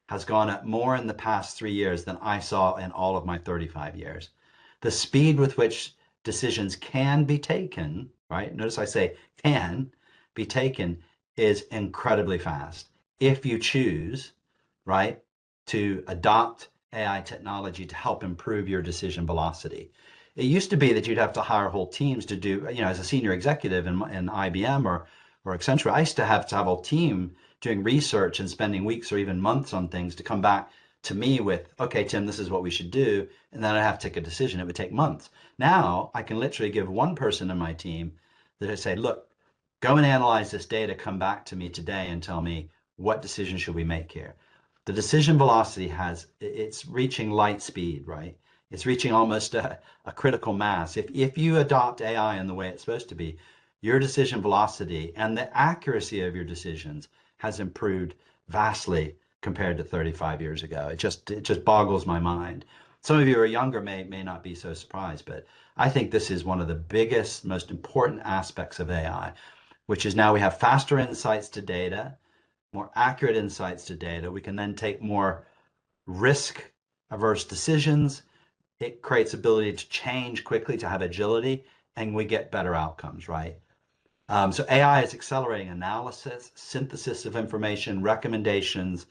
[SPEAKER 2] has gone up more in the past 3 years than I saw in all of my 35 years. The speed with which decisions can be taken, right? Notice I say can be taken is incredibly fast. If you choose, right, to adopt AI technology to help improve your decision velocity. It used to be that you'd have to hire whole teams to do, as a senior executive in IBM or Accenture, I used to have a team doing research and spending weeks or even months on things to come back to me with, okay, Tim, this is what we should do. And then I have to take a decision. It would take months. Now I can literally give one person in my team that I say, look, go and analyze this data, come back to me today and tell me what decision should we make here. The decision velocity it's reaching light speed, right? It's reaching almost a critical mass. If you adopt AI in the way it's supposed to be, your decision velocity and the accuracy of your decisions has improved vastly compared to 35 years ago. It just boggles my mind. Some of you who are younger may not be so surprised, but I think this is one of the biggest, most important aspects of AI, which is now we have faster insights to data, more accurate insights to data. We can then take more risk averse decisions. It creates ability to change quickly, to have agility, and we get better outcomes, right? So AI is accelerating analysis, synthesis of information, recommendations,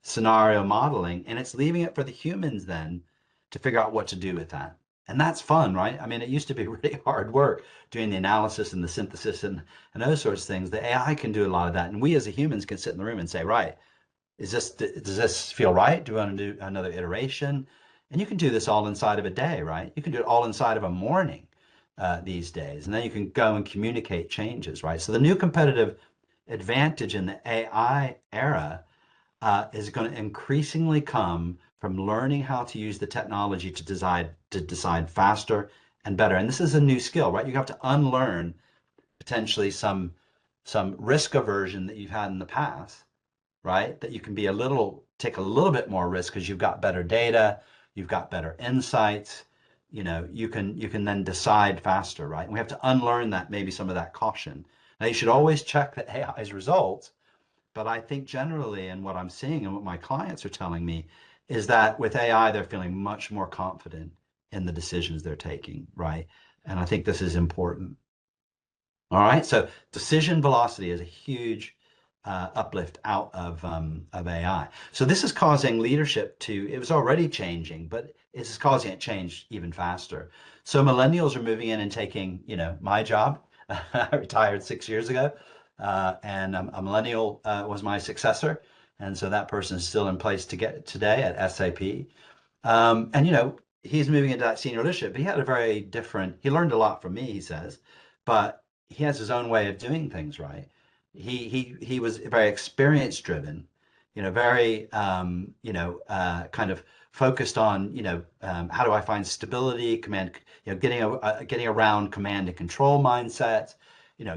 [SPEAKER 2] scenario modeling, and it's leaving it for the humans then to figure out what to do with that. And that's fun, right? I mean, it used to be really hard work doing the analysis and the synthesis and those sorts of things. The AI can do a lot of that. And we as humans can sit in the room and say, right, does this feel right? Do we want to do another iteration? And you can do this all inside of a day, right? You can do it all inside of a morning these days. And then you can go and communicate changes, right? So the new competitive advantage in the AI era is going to increasingly come from learning how to use the technology to decide faster and better. And this is a new skill, right? You have to unlearn potentially some risk aversion that you've had in the past, right? That you can take a little bit more risk because you've got better data, you've got better insights. You can then decide faster, right? And we have to unlearn that, maybe some of that caution. Now you should always check the AI's results, but I think generally, and what I'm seeing and what my clients are telling me, is that with AI, they're feeling much more confident in the decisions they're taking, right? And I think this is important. All right, so decision velocity is a huge uplift out of AI. So this is causing leadership it was already changing, but it's causing it to change even faster. So millennials are moving in and taking, my job. I retired 6 years ago, and a millennial was my successor. And so that person is still in place to get today at SAP. And he's moving into that senior leadership. He had he learned a lot from me, he says, but he has his own way of doing things, right? He was very experience driven, very kind of focused on, how do I find stability, command, getting around command and control mindsets,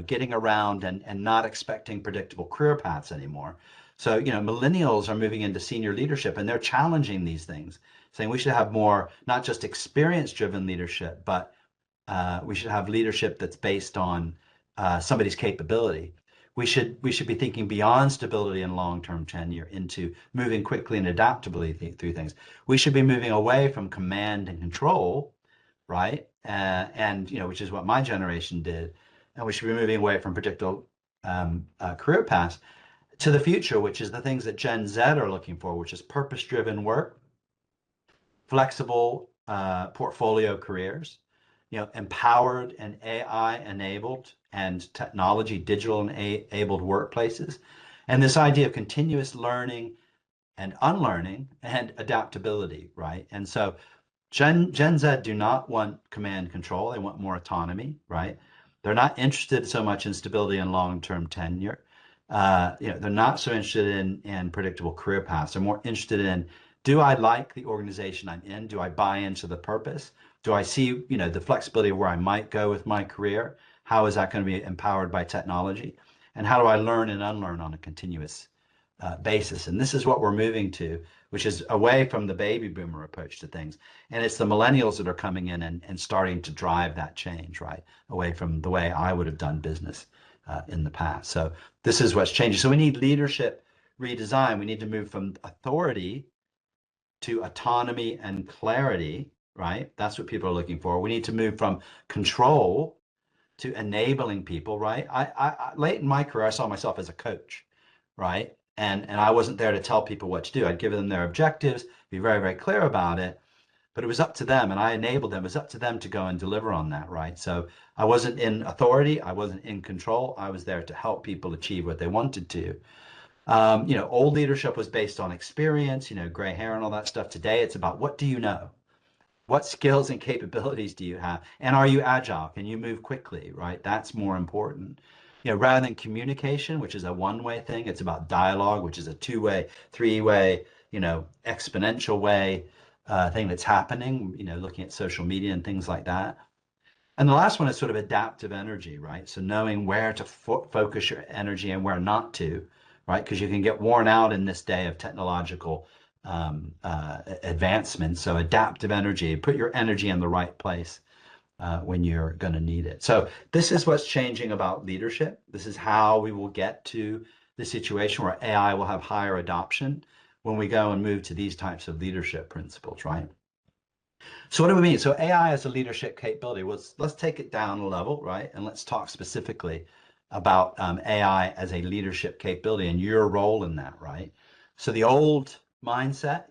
[SPEAKER 2] getting around and not expecting predictable career paths anymore. So, millennials are moving into senior leadership and they're challenging these things, saying we should have more, not just experience driven leadership, but we should have leadership that's based on somebody's capability. we should be thinking beyond stability and long-term tenure into moving quickly and adaptably through things. We should be moving away from command and control, right? And which is what my generation did, and we should be moving away from predictable career paths to the future, which is the things that Gen Z are looking for, which is purpose-driven work, flexible portfolio careers, empowered and AI enabled and technology digital enabled workplaces, and this idea of continuous learning and unlearning and adaptability, right? And so Gen Z do not want command control. They want more autonomy, right? They're not interested so much in stability and long-term tenure. They're not so interested in predictable career paths. They're more interested in, do I like the organization I'm in? Do I buy into the purpose? Do I see, the flexibility of where I might go with my career? How is that going to be empowered by technology? And how do I learn and unlearn on a continuous basis? And this is what we're moving to, which is away from the baby boomer approach to things. And it's the millennials that are coming in and starting to drive that change, right? Away from the way I would have done business in the past. So this is what's changing. So we need leadership redesign. We need to move from authority to autonomy and clarity, right? That's what people are looking for. We need to move from control to enabling people, right? I late in my career, I saw myself as a coach, right? And I wasn't there to tell people what to do. I'd give them their objectives, be very, very clear about it, but it was up to them, and I enabled them. It was up to them to go and deliver on that, right? So I wasn't in authority. I wasn't in control. I was there to help people achieve what they wanted to. Old leadership was based on experience, gray hair and all that stuff. Today, it's about, what do you know? What skills and capabilities do you have? And are you agile? Can you move quickly, right? That's more important. Rather than communication, which is a one-way thing, it's about dialogue, which is a two-way, three-way, exponential way thing that's happening, looking at social media and things like that. And the last one is sort of adaptive energy, right? So knowing where to focus your energy and where not to, right? Because you can get worn out in this day of technological advancement. So adaptive energy, put your energy in the right place when you're going to need it. So this is what's changing about leadership. This is how we will get to the situation where AI will have higher adoption when we go and move to these types of leadership principles, right? So what do we mean? So AI as a leadership capability. Well, let's take it down a level, right? And let's talk specifically about AI as a leadership capability and your role in that, right? So the old mindset,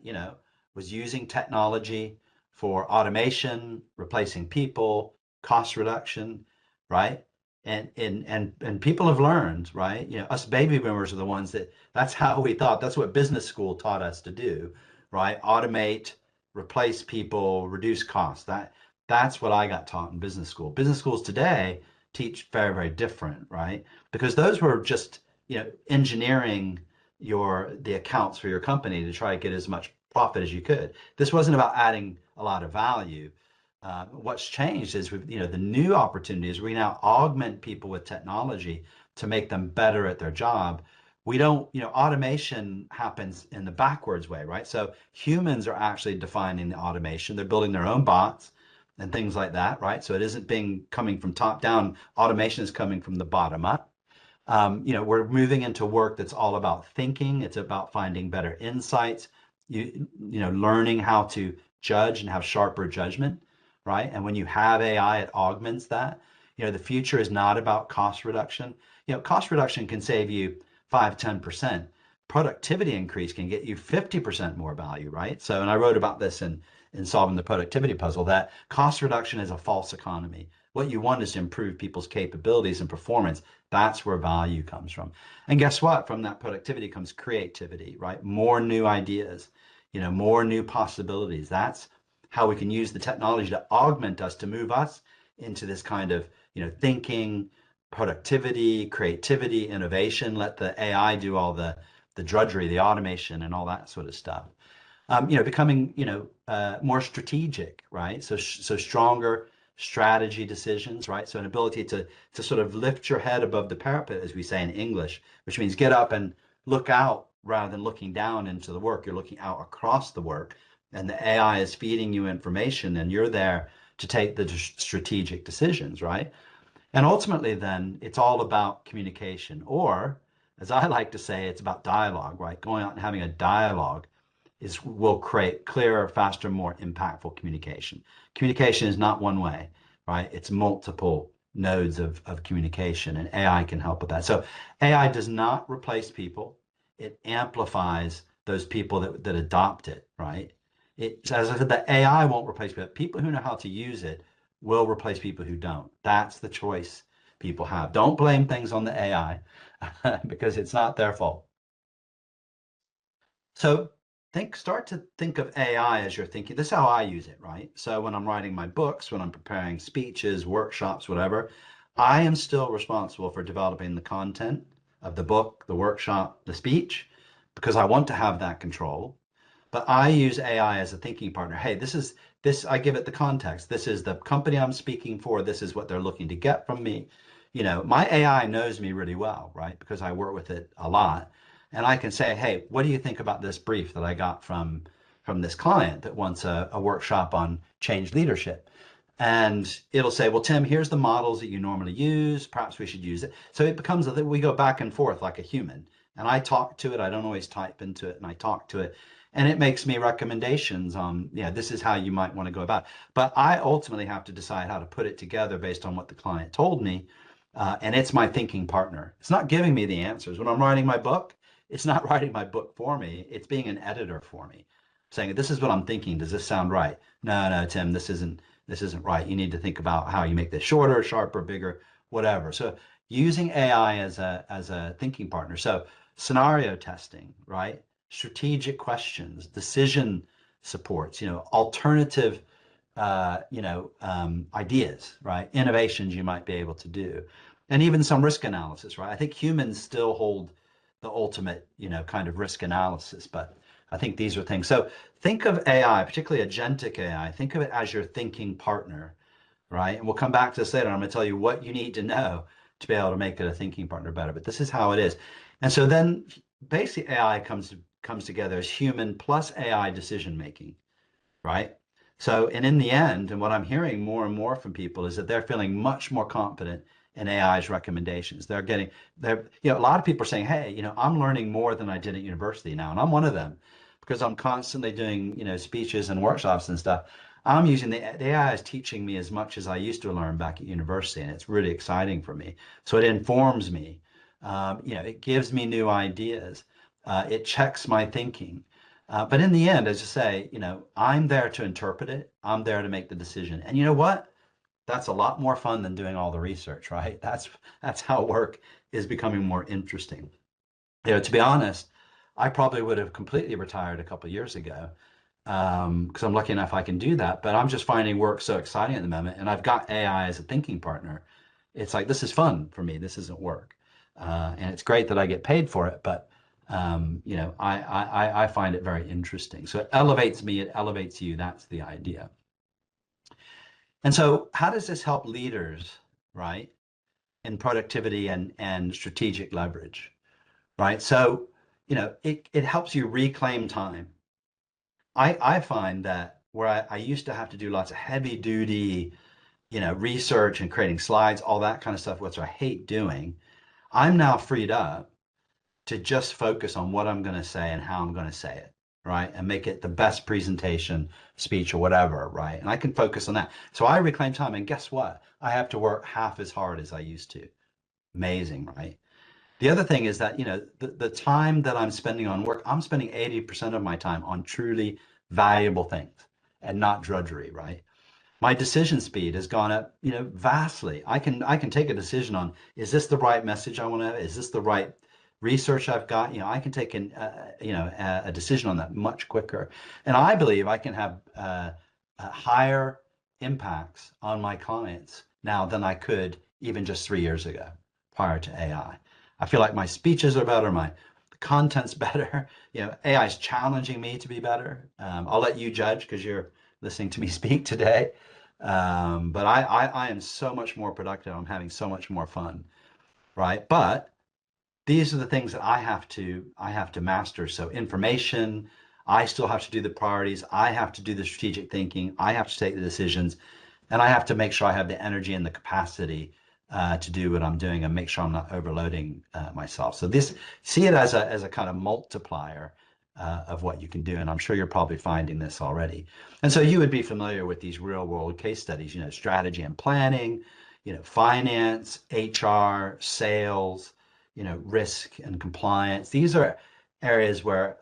[SPEAKER 2] was using technology for automation, replacing people, cost reduction, right? And people have learned, right? Us baby boomers are the ones that's how we thought. That's what business school taught us to do, right? Automate, replace people, reduce costs. That's what I got taught in business school. Business schools today teach very, very different, right? Because those were just, engineering the accounts for your company to try to get as much profit as you could. This wasn't about adding a lot of value. What's changed is the new opportunities. We now augment people with technology to make them better at their job. We don't, automation happens in the backwards way, right? So humans are actually defining the automation. They're building their own bots and things like that, right? So it isn't coming from top down. Automation is coming from the bottom up. We're moving into work that's all about thinking. It's about finding better insights, learning how to judge and have sharper judgment, right? And when you have AI, it augments that. The future is not about cost reduction. Cost reduction can save you 5-10%. Productivity increase can get you 50% more value, right? So, and I wrote about this in solving the productivity puzzle, that cost reduction is a false economy. What you want is to improve people's capabilities and performance. That's where value comes from. And guess what? From that productivity comes creativity, right? More new ideas, more new possibilities. That's how we can use the technology to augment us, to move us into this kind of, thinking, productivity, creativity, innovation. Let the AI do all the drudgery, the automation, and all that sort of stuff. Becoming more strategic, right? So stronger strategy decisions, right? So an ability to sort of lift your head above the parapet, as we say in English, which means get up and look out rather than looking down into the work. You're looking out across the work, and the AI is feeding you information, and you're there to take the strategic decisions, right? And ultimately, then it's all about communication, or as I like to say, it's about dialogue, right? Going out and having a dialogue will create clearer, faster, more impactful communication. Communication is not one way, right? It's multiple nodes of communication, and AI can help with that. So AI does not replace people. It amplifies those people that adopt it, right? As I said, the AI won't replace people. People who know how to use it will replace people who don't. That's the choice people have. Don't blame things on the AI because it's not their fault. So start to think of AI as you're thinking. This is how I use it, right? So when I'm writing my books, when I'm preparing speeches, workshops, whatever, I am still responsible for developing the content of the book, the workshop, the speech, because I want to have that control. But I use AI as a thinking partner. Hey, I give it the context. This is the company I'm speaking for. This is what they're looking to get from me. My AI knows me really well, right? Because I work with it a lot. And I can say, hey, what do you think about this brief that I got from this client that wants a workshop on change leadership? And it'll say, well, Tim, here's the models that you normally use. Perhaps we should use it. So it becomes that we go back and forth like a human. And I talk to it. I don't always type into it, and I talk to it. And it makes me recommendations on, yeah, this is how you might want to go about it. But I ultimately have to decide how to put it together based on what the client told me. And it's my thinking partner. It's not giving me the answers. When I'm writing my book, it's not writing my book for me. It's being an editor for me, saying, this is what I'm thinking. Does this sound right? No, no, Tim, this isn't right. You need to think about how you make this shorter, sharper, bigger, whatever. So using AI as a thinking partner. So scenario testing, right? Strategic questions, decision supports, alternative, ideas, right? Innovations you might be able to do, and even some risk analysis, right? I think humans still hold the ultimate, kind of risk analysis, but I think these are things. So think of AI, particularly agentic AI, think of it as your thinking partner, right? And we'll come back to this later. I'm going to tell you what you need to know to be able to make it a thinking partner better, but this is how it is. And so then basically AI comes together as human plus AI decision making, right? So, and in the end, and what I'm hearing more and more from people is that they're feeling much more confident in AI's recommendations. A lot of people are saying, hey, I'm learning more than I did at university now. And I'm one of them because I'm constantly doing, speeches and workshops and stuff. I'm using the AI is teaching me as much as I used to learn back at university. And it's really exciting for me. So it informs me, it gives me new ideas. It checks my thinking. But in the end, as I say, I'm there to interpret it. I'm there to make the decision. And you know what? That's a lot more fun than doing all the research, right? That's how work is becoming more interesting. To be honest, I probably would have completely retired a couple of years ago because I'm lucky enough I can do that. But I'm just finding work so exciting at the moment, and I've got AI as a thinking partner. It's like this is fun for me. This isn't work, and it's great that I get paid for it. But I find it very interesting. So it elevates me. It elevates you. That's the idea. And so, how does this help leaders, right, in productivity and strategic leverage, right? So, it helps you reclaim time. I find that where I used to have to do lots of heavy duty, research and creating slides, all that kind of stuff, which I hate doing, I'm now freed up to just focus on what I'm going to say and how I'm going to say it, right? And make it the best presentation, speech, or whatever, right? And I can focus on that. So I reclaim time. And guess what? I have to work half as hard as I used to. Amazing, right? The other thing is that, the time that I'm spending on work, I'm spending 80% of my time on truly valuable things and not drudgery, right? My decision speed has gone up, vastly. I can take a decision on, is this the right message I want to have? Is this the right research I've got? I can take a decision on that much quicker. And I believe I can have higher impacts on my clients now than I could even just 3 years ago prior to AI. I feel like my speeches are better, my content's better. AI is challenging me to be better. I'll let you judge because you're listening to me speak today. But I am so much more productive. I'm having so much more fun, right? But these are the things that I have to master. So information, I still have to do the priorities. I have to do the strategic thinking. I have to take the decisions, and I have to make sure I have the energy and the capacity to do what I'm doing and make sure I'm not overloading myself. So this, see it as a kind of multiplier of what you can do. And I'm sure you're probably finding this already. And so you would be familiar with these real world case studies, strategy and planning, finance, HR, sales, risk and compliance. These are areas where,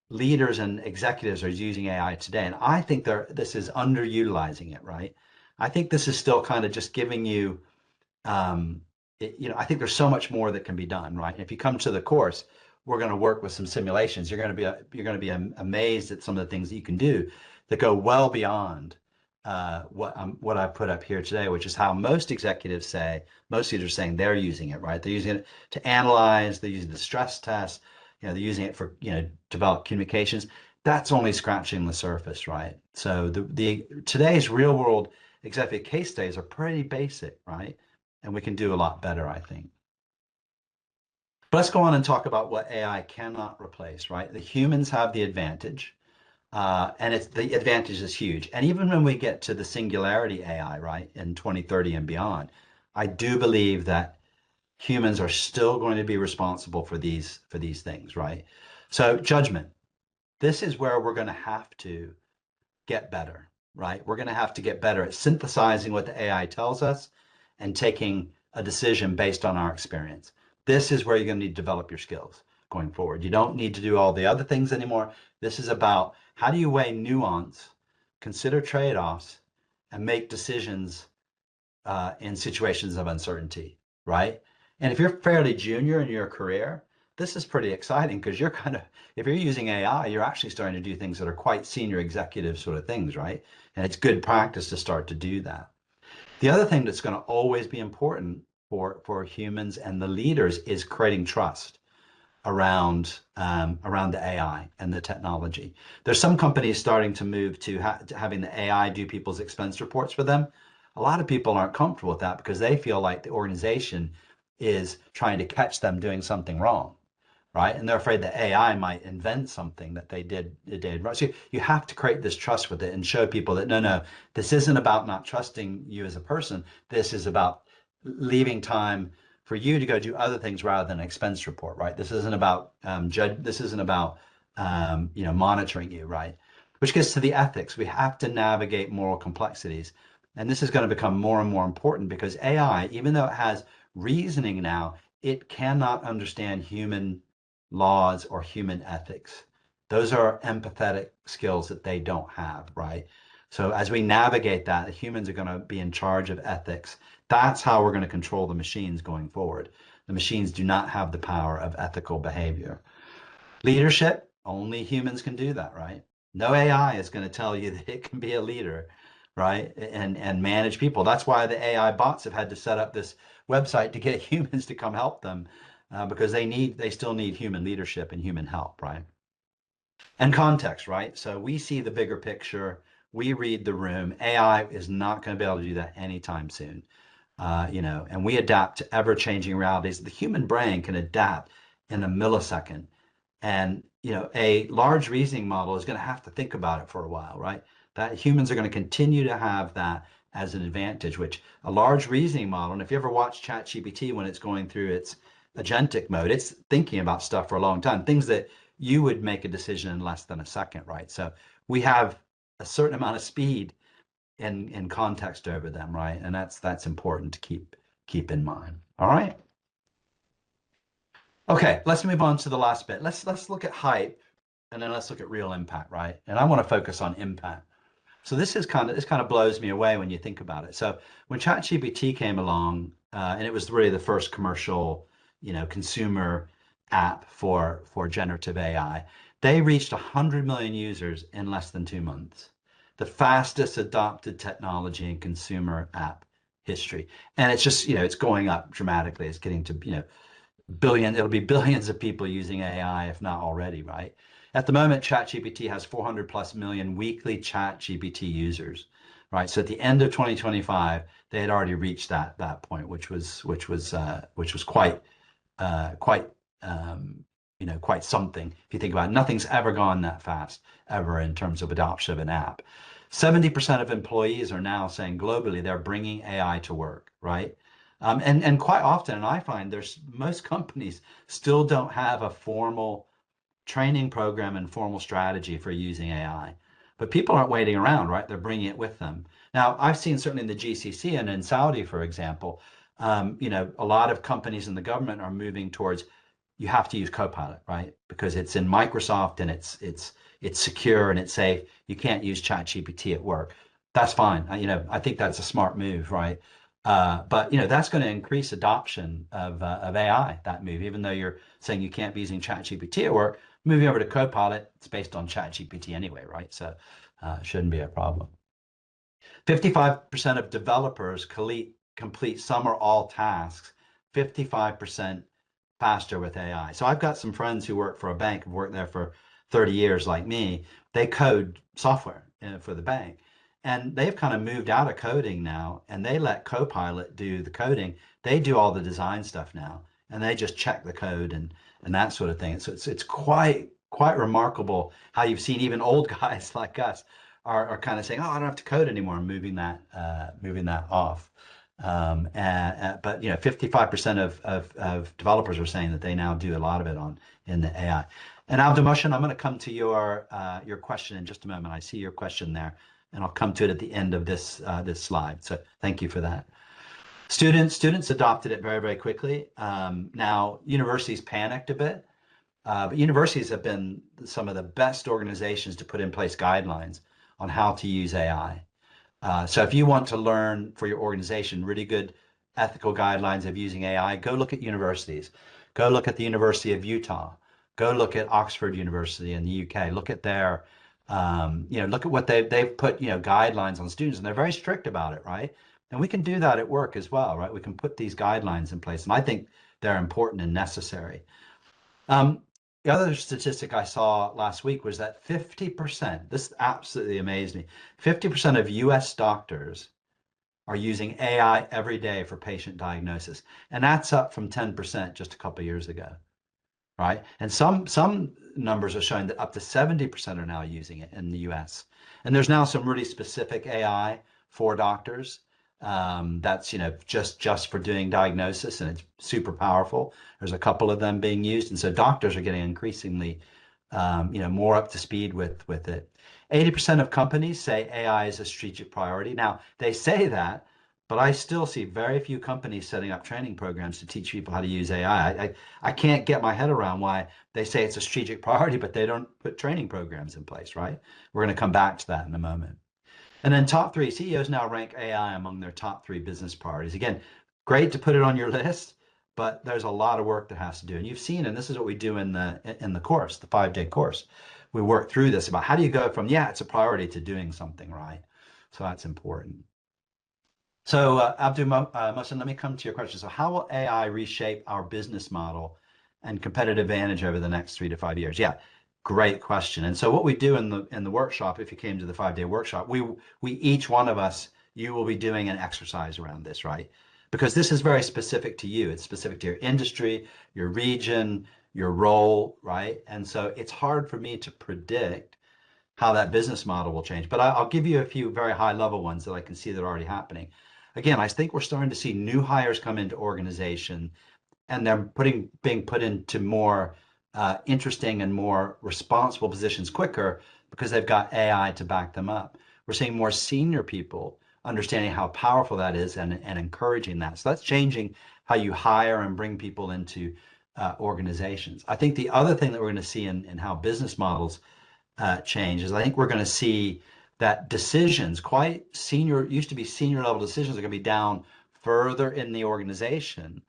[SPEAKER 2] leaders and executives are using AI today. And I think this is underutilizing it, right? I think this is still kind of just giving you, I think there's so much more that can be done, right? And if you come to the course, we're going to work with some simulations. You're going to be amazed at some of the things that you can do that go well beyond what I put up here today, which is how most executives say, most leaders are saying they're using it, right? They're using it to analyze, they're using the stress test, they're using it for, develop communications. That's only scratching the surface, right? So the today's real world executive case studies are pretty basic, right? And we can do a lot better, I think. But let's go on and talk about what AI cannot replace, right? The humans have the advantage, and the advantage is huge. And even when we get to the singularity AI, right, in 2030 and beyond, I do believe that humans are still going to be responsible for these things, right? So judgment. This is where we're going to have to get better, right? We're going to have to get better at synthesizing what the AI tells us and taking a decision based on our experience. This is where you're going to need to develop your skills going forward. You don't need to do all the other things anymore. This is about how do you weigh nuance, consider trade-offs, and make decisions in situations of uncertainty, right? And if you're fairly junior in your career, this is pretty exciting because if you're using AI, you're actually starting to do things that are quite senior executive sort of things, right? And it's good practice to start to do that. The other thing that's going to always be important for humans and the leaders is creating trust around the AI and the technology. There's some companies starting to move to having the AI do people's expense reports for them. A lot of people aren't comfortable with that because they feel like the organization is trying to catch them doing something wrong, right? And they're afraid that AI might invent something that they did right. So you have to create this trust with it and show people that no, this isn't about not trusting you as a person. This is about leaving time for you to go do other things rather than an expense report, right? This isn't about This isn't about monitoring you, right? Which gets to the ethics. We have to navigate moral complexities, and this is going to become more and more important because AI, even though it has reasoning now, it cannot understand human laws or human ethics. Those are empathetic skills that they don't have, right? So as we navigate that, humans are going to be in charge of ethics. That's how we're going to control the machines going forward. The machines do not have the power of ethical behavior. Leadership, only humans can do that, right? No AI is going to tell you that it can be a leader, right? And manage people. That's why the AI bots have had to set up this website to get humans to come help them because they still need human leadership and human help, right? And context, right? So we see the bigger picture. We read the room. AI is not going to be able to do that anytime soon. And we adapt to ever-changing realities. The human brain can adapt in a millisecond. And, a large reasoning model is going to have to think about it for a while, right? That humans are going to continue to have that as an advantage, which a large reasoning model, and if you ever watch ChatGPT when it's going through its agentic mode, it's thinking about stuff for a long time, things that you would make a decision in less than a second, right? So we have a certain amount of speed in context over them, right? And that's important to keep in mind. All right. Okay, let's move on to the last bit. Let's look at hype and then let's look at real impact, right? And I want to focus on impact. So this kind of blows me away when you think about it. So when ChatGPT came along, and it was really the first commercial, consumer app for generative AI, they reached 100 million users in less than 2 months. The fastest adopted technology in consumer app history, and it's just it's going up dramatically. It's getting to it'll be billions of people using AI, if not already, right? At the moment, ChatGPT has 400 plus million weekly ChatGPT users, right? So at the end of 2025, they had already reached that point, which was quite something. If you think about it, nothing's ever gone that fast ever in terms of adoption of an app. 70% of employees are now saying globally they're bringing AI to work, right? And quite often, and I find there's most companies still don't have a formal training program and formal strategy for using AI. But people aren't waiting around, right? They're bringing it with them. Now, I've seen certainly in the GCC and in Saudi, for example, a lot of companies in the government are moving towards you have to use Copilot, right? Because it's in Microsoft and it's secure and it's safe. You can't use ChatGPT at work. That's fine. I think that's a smart move, right? But that's going to increase adoption of AI. That move, even though you're saying you can't be using ChatGPT at work, moving over to Copilot, it's based on ChatGPT anyway, right? So it shouldn't be a problem. 55% of developers complete some or all tasks 55% faster with AI. So I've got some friends who work for a bank, have worked there for 30 years like me. They code software for the bank. And they've kind of moved out of coding now, and they let Copilot do the coding. They do all the design stuff now, and they just check the code and that sort of thing. So it's quite remarkable how you've seen even old guys like us are kind of saying, "Oh, I don't have to code anymore," and moving that off. But 55% of developers are saying that they now do a lot of it in the AI. And Abdulmohsen, I'm going to come to your question in just a moment. I see your question there, and I'll come to it at the end of this slide. So thank you for that. Students adopted it very, very quickly. Now universities panicked a bit, but universities have been some of the best organizations to put in place guidelines on how to use AI. So if you want to learn for your organization really good ethical guidelines of using AI, go look at universities. Go look at the University of Utah. Go look at Oxford University in the UK. Look at their, look at what they've put, guidelines on students, and they're very strict about it, right? And we can do that at work as well, right? We can put these guidelines in place, and I think they're important and necessary. The other statistic I saw last week was that 50%, this absolutely amazed me, 50% of US doctors are using AI every day for patient diagnosis. And that's up from 10% just a couple of years ago, right? And some numbers are showing that up to 70% are now using it in the US. And there's now some really specific AI for doctors that's just for doing diagnosis, and it's super powerful. There's a couple of them being used, and so doctors are getting increasingly more up to speed with it. 80% of companies say AI is a strategic priority. Now they say that, but I still see very few companies setting up training programs to teach people how to use AI. I can't get my head around why they say it's a strategic priority, but they don't put training programs in place, right? We're going to come back to that in a moment. And then top three, CEOs now rank AI among their top three business priorities. Again, great to put it on your list, but there's a lot of work that has to do. And you've seen, and this is what we do in the course, the 5-day course. We work through this about how do you go from, yeah, it's a priority to doing something right. So that's important. So Mohsen, let me come to your question. So how will AI reshape our business model and competitive advantage over the next 3 to 5 years? Yeah, great question. And so what we do in the workshop, if you came to the 5-day workshop, we each one of us, you will be doing an exercise around this, right? Because this is very specific to you. It's specific to your industry, your region, your role, right? And so it's hard for me to predict how that business model will change. But I'll give you a few very high level ones that I can see that are already happening. Again, I think we're starting to see new hires come into organization, and they're being put into more interesting and more responsible positions quicker because they've got AI to back them up. We're seeing more senior people understanding how powerful that is and encouraging that. So that's changing how you hire and bring people into organizations. I think the other thing that we're going to see in how business models change is I think we're going to see that decisions, quite senior, used to be senior level decisions, are going to be down further in the organization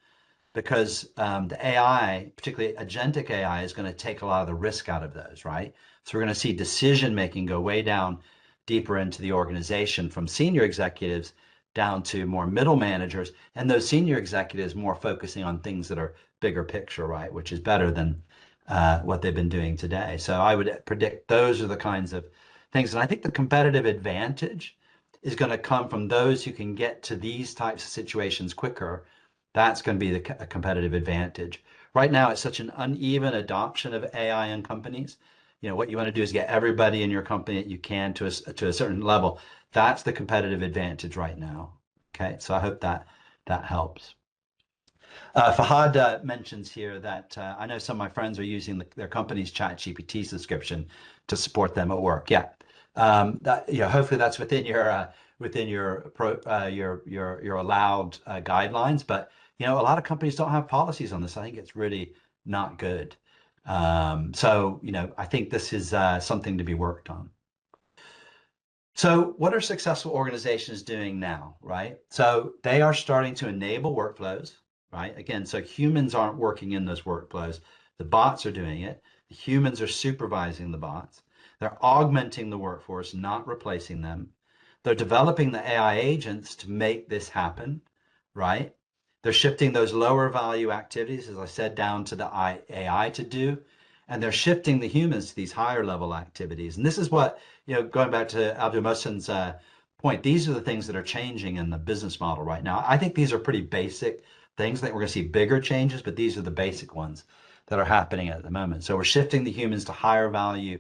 [SPEAKER 2] because the AI, particularly agentic AI, is going to take a lot of the risk out of those, right? So we're going to see decision making go way down deeper into the organization from senior executives down to more middle managers, and those senior executives more focusing on things that are bigger picture, right? Which is better than what they've been doing today. So I would predict those are the kinds of things. And I think the competitive advantage is going to come from those who can get to these types of situations quicker. That's going to be a competitive advantage. Right now, it's such an uneven adoption of AI in companies. what you want to do is get everybody in your company that you can to a certain level. That's the competitive advantage right now. Okay, so I hope that helps. Fahad mentions here that I know some of my friends are using their company's ChatGPT subscription to support them at work. Yeah, hopefully that's within your allowed guidelines. But a lot of companies don't have policies on this. I think it's really not good. So I think this is something to be worked on. So what are successful organizations doing now, right? So they are starting to enable workflows, right? Again, so humans aren't working in those workflows. The bots are doing it. The humans are supervising the bots. They're augmenting the workforce, not replacing them. They're developing the AI agents to make this happen, right? They're shifting those lower value activities, as I said, down to the AI to do, and they're shifting the humans to these higher level activities. And this is what, going back to Abdul Mohsen's point, these are the things that are changing in the business model right now. I think these are pretty basic things. I think we're going to see bigger changes, but these are the basic ones that are happening at the moment. So we're shifting the humans to higher value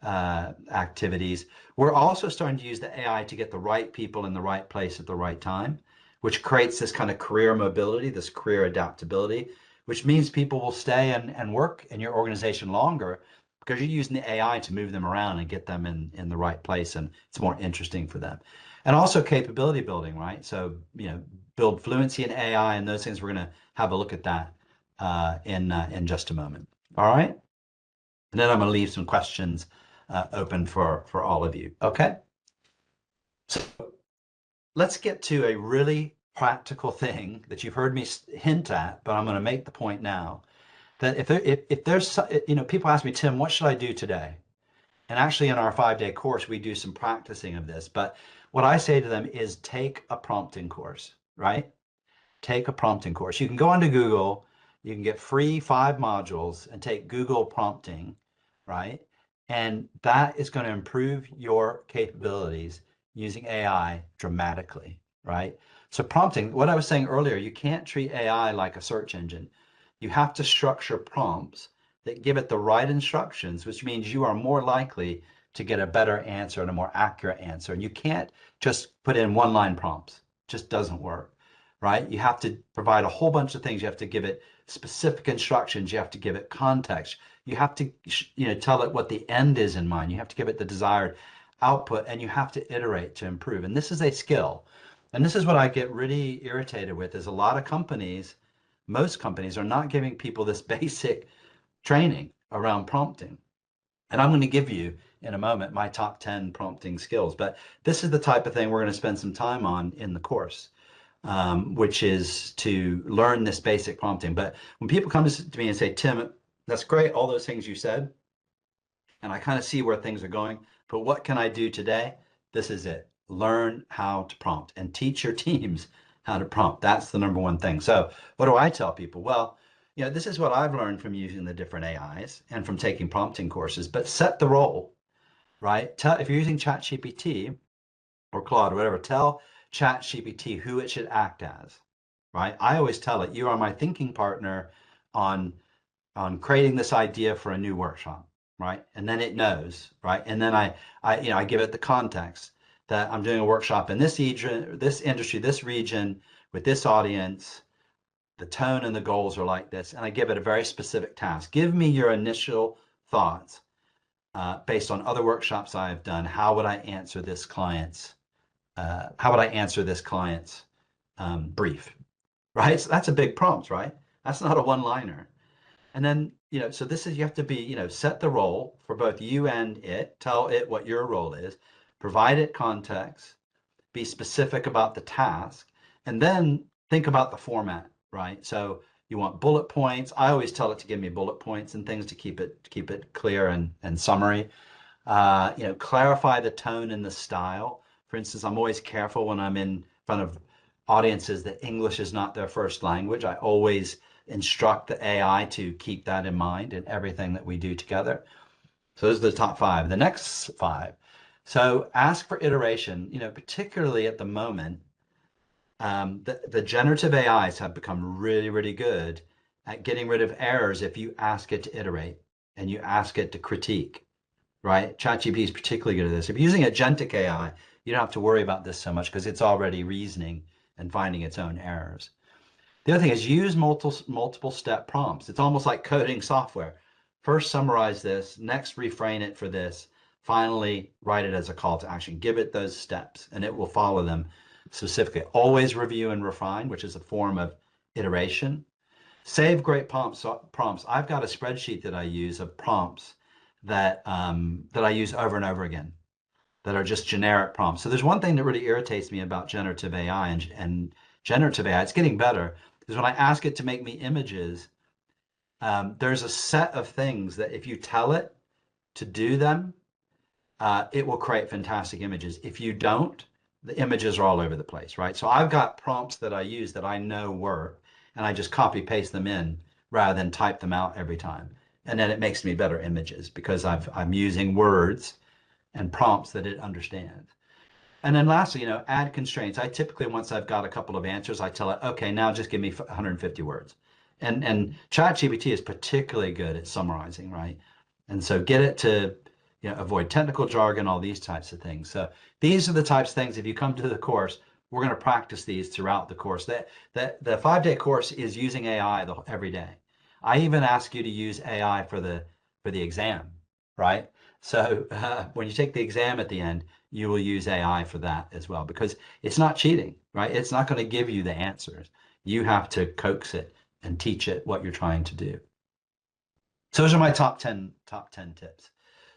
[SPEAKER 2] activities. We're also starting to use the AI to get the right people in the right place at the right time, which creates this kind of career mobility, this career adaptability, which means people will stay and work in your organization longer because you're using the AI to move them around and get them in the right place, and it's more interesting for them. And also capability building, right? So, build fluency in AI and those things. We're going to have a look at that in just a moment. All right. And then I'm going to leave some questions open for all of you. Okay. So let's get to a really practical thing that you've heard me hint at, but I'm going to make the point now that if there's, people ask me, Tim, what should I do today? And actually in our 5-day course, we do some practicing of this. But what I say to them is take a prompting course, right? Take a prompting course. You can go onto Google, you can get free 5 modules and take Google prompting, right? And that is going to improve your capabilities using AI dramatically, right? So prompting, what I was saying earlier, you can't treat AI like a search engine. You have to structure prompts that give it the right instructions, which means you are more likely to get a better answer and a more accurate answer. And you can't just put in one-line prompts. It just doesn't work, right? You have to provide a whole bunch of things. You have to give it specific instructions. You have to give it context. You have to, tell it what the end is in mind. You have to give it the desired output, and you have to iterate to improve. And this is a skill. And this is what I get really irritated with is a lot of companies, most companies are not giving people this basic training around prompting. And I'm going to give you in a moment my top 10 prompting skills. But this is the type of thing we're going to spend some time on in the course, which is to learn this basic prompting. But when people come to me and say, Tim, that's great, all those things you said, and I kind of see where things are going, but what can I do today? This is it. Learn how to prompt and teach your teams how to prompt. That's the number one thing. So what do I tell people? Well, this is what I've learned from using the different AIs and from taking prompting courses, but set the role, right? If you're using ChatGPT or Claude or whatever, tell ChatGPT who it should act as, right? I always tell it, you are my thinking partner on creating this idea for a new workshop, right? And then it knows, right? And then I give it the context that I'm doing a workshop in this industry, this region, with this audience. The tone and the goals are like this, and I give it a very specific task. Give me your initial thoughts based on other workshops I've done. How would I answer this client's brief, right? So that's a big prompt, right? That's not a one-liner. And then, so this is, you have to be, set the role for both you and it, tell it what your role is, provide it context, be specific about the task, and then think about the format, right? So you want bullet points. I always tell it to give me bullet points and things to keep it clear and summary. Clarify the tone and the style. For instance, I'm always careful when I'm in front of audiences that English is not their first language. I always instruct the AI to keep that in mind in everything that we do together. So those are the top 5. The next 5. So ask for iteration, particularly at the moment. The generative AIs have become really, really good at getting rid of errors if you ask it to iterate and you ask it to critique. right? ChatGPT is particularly good at this. If you're using agentic AI, you don't have to worry about this so much because it's already reasoning and finding its own errors. The other thing is use multiple step prompts. It's almost like coding software. First, summarize this. Next, reframe it for this. Finally, write it as a call to action. Give it those steps, and it will follow them specifically. Always review and refine, which is a form of iteration. Save great prompts. I've got a spreadsheet that I use of prompts that I use over and over again that are just generic prompts. So there's one thing that really irritates me about generative AI and generative AI. It's getting better. Is when I ask it to make me images, there's a set of things that if you tell it to do them, it will create fantastic images. If you don't, the images are all over the place, right? So I've got prompts that I use that I know work, and I just copy paste them in rather than type them out every time. And then it makes me better images because I'm using words and prompts that it understands. And then lastly, add constraints. I typically, once I've got a couple of answers, I tell it, okay, now just give me 150 words. And ChatGPT is particularly good at summarizing, right? And so get it to, avoid technical jargon, all these types of things. So these are the types of things, if you come to the course, we're going to practice these throughout the course. The 5-day course is using AI every day. I even ask you to use AI for the exam, right? So when you take the exam at the end, you will use AI for that as well because it's not cheating, right? It's not going to give you the answers. You have to coax it and teach it what you're trying to do. So those are my top 10 tips.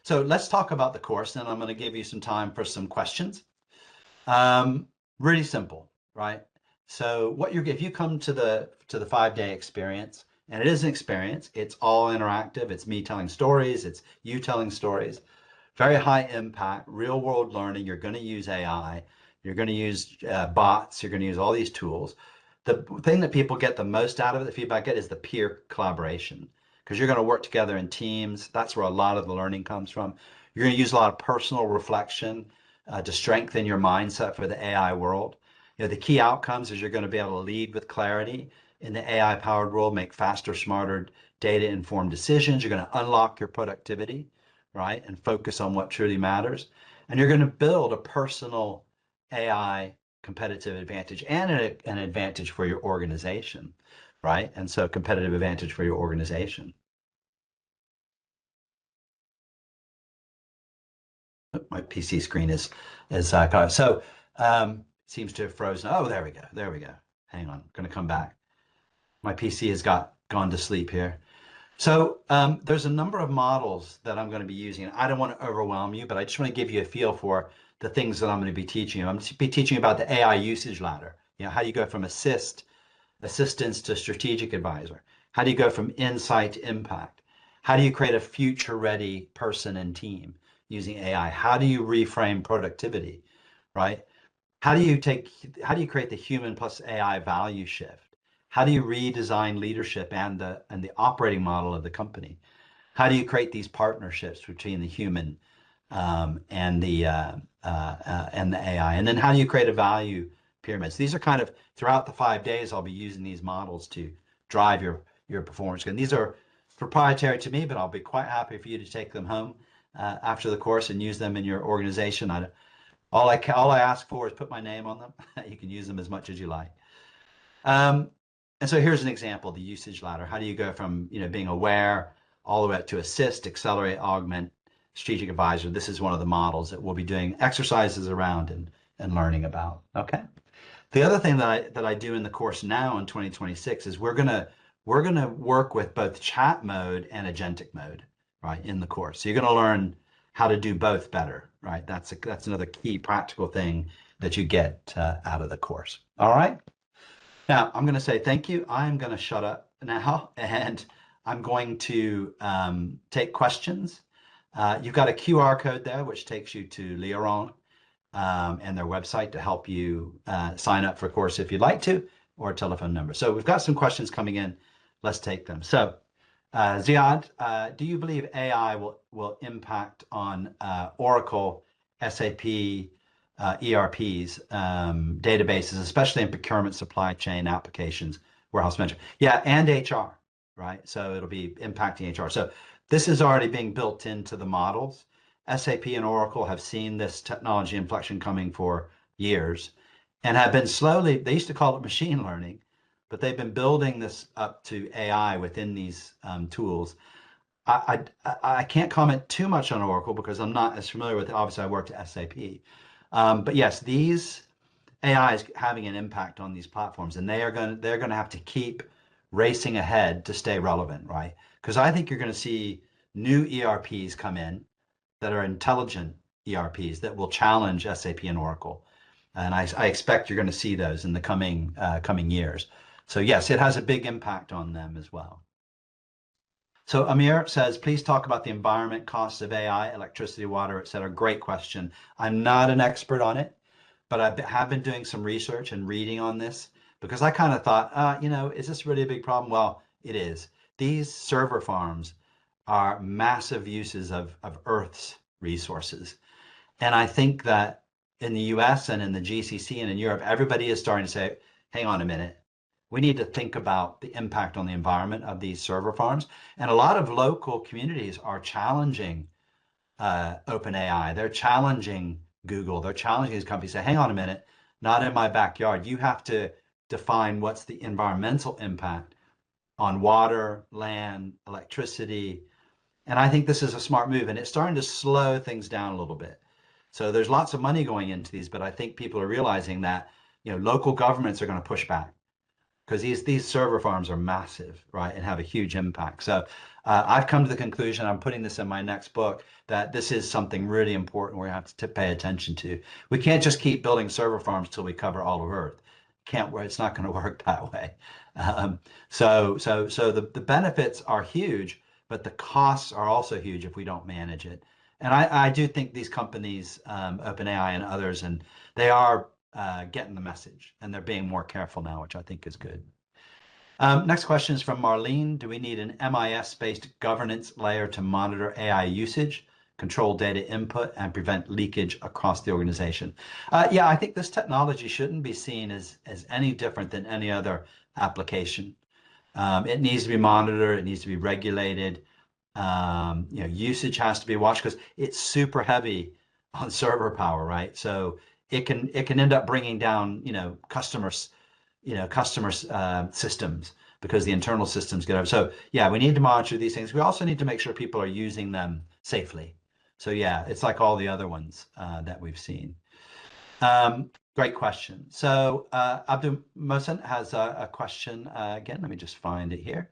[SPEAKER 2] So let's talk about the course, and I'm going to give you some time for some questions. Really simple, right? So if you come to the 5-day experience, and it is an experience, it's all interactive. It's me telling stories. It's you telling stories. Very high impact, real world learning. You're going to use AI. You're going to use bots. You're going to use all these tools. The thing that people get the most out of it, the feedback I get, is the peer collaboration because you're going to work together in teams. That's where a lot of the learning comes from. You're going to use a lot of personal reflection to strengthen your mindset for the AI world. The key outcomes is you're going to be able to lead with clarity in the AI powered world, make faster, smarter, data informed decisions. You're going to unlock your productivity, right? And focus on what truly matters. And you're going to build a personal AI competitive advantage and an advantage for your organization, right? And so competitive advantage for your organization. My PC screen is so seems to have frozen. Oh, there we go. There we go. Hang on, I'm going to come back. My PC has gone to sleep here. So there's a number of models that I'm going to be using. I don't want to overwhelm you, but I just want to give you a feel for the things that I'm going to be teaching you. I'm going to be teaching about the AI usage ladder. How you go from assistance to strategic advisor. How do you go from insight to impact? How do you create a future-ready person and team using AI? How do you reframe productivity, right? How do you create the human plus AI value shift? How do you redesign leadership and the operating model of the company? How do you create these partnerships between the human and the AI? And then how do you create a value pyramid? So these are kind of throughout the 5 days. I'll be using these models to drive your performance. And these are proprietary to me, but I'll be quite happy for you to take them home after the course and use them in your organization. All I ask for is put my name on them. You can use them as much as you like. And so here's an example, the usage ladder. How do you go from being aware all the way up to assist, accelerate, augment, strategic advisor? This is one of the models that we'll be doing exercises around and learning about. Okay. The other thing that I do in the course now in 2026 is we're gonna work with both chat mode and agentic mode, right, in the course. So you're gonna learn how to do both better, right? That's another key practical thing that you get out of the course. All right. Now I'm going to say thank you. I'm going to shut up now, and I'm going to take questions. You've got a QR code there, which takes you to LEORON and their website to help you sign up for a course if you'd like to, or a telephone number. So we've got some questions coming in. Let's take them. So Ziad, do you believe AI will impact on Oracle, SAP, ERPs, databases, especially in procurement, supply chain applications, warehouse management? Yeah, and HR, right? So it'll be impacting HR. So this is already being built into the models. SAP and Oracle have seen this technology inflection coming for years and have been slowly, they used to call it machine learning, but they've been building this up to AI within these tools. I can't comment too much on Oracle because I'm not as familiar with it. Obviously, I worked at SAP. But yes, these AI is having an impact on these platforms, and they're going to have to keep racing ahead to stay relevant, right? Because I think you're going to see new ERPs come in that are intelligent ERPs that will challenge SAP and Oracle, and I expect you're going to see those in the coming years. So yes, it has a big impact on them as well. So Amir says, please talk about the environment costs of AI, electricity, water, et cetera. Great question. I'm not an expert on it, but have been doing some research and reading on this because I kind of thought, is this really a big problem? Well, it is. These server farms are massive uses of Earth's resources. And I think that in the US and in the GCC and in Europe, everybody is starting to say, hang on a minute. We need to think about the impact on the environment of these server farms. And a lot of local communities are challenging OpenAI. They're challenging Google. They're challenging these companies. Say, hang on a minute, not in my backyard. You have to define what's the environmental impact on water, land, electricity. And I think this is a smart move, and it's starting to slow things down a little bit. So there's lots of money going into these, but I think people are realizing that local governments are going to push back because these server farms are massive, right, and have a huge impact. So I've come to the conclusion, I'm putting this in my next book, that this is something really important we have to pay attention to. We can't just keep building server farms till we cover all of Earth. It's not going to work that way. So the benefits are huge, but the costs are also huge if we don't manage it. And I do think these companies, OpenAI and others, and they are getting the message and they're being more careful now, which I think is good. Next question is from Marlene. Do we need an MIS-based governance layer to monitor AI usage, control data input, and prevent leakage across the organization? Yeah, I think this technology shouldn't be seen as any different than any other application. It needs to be monitored. It needs to be regulated. Usage has to be watched because it's super heavy on server power, right? So it can end up bringing down, customers systems because the internal systems get over. So yeah, we need to monitor these things. We also need to make sure people are using them safely. So yeah, it's like all the other ones that we've seen. Great question. So Abdul Mohsen has a question again. Let me just find it here.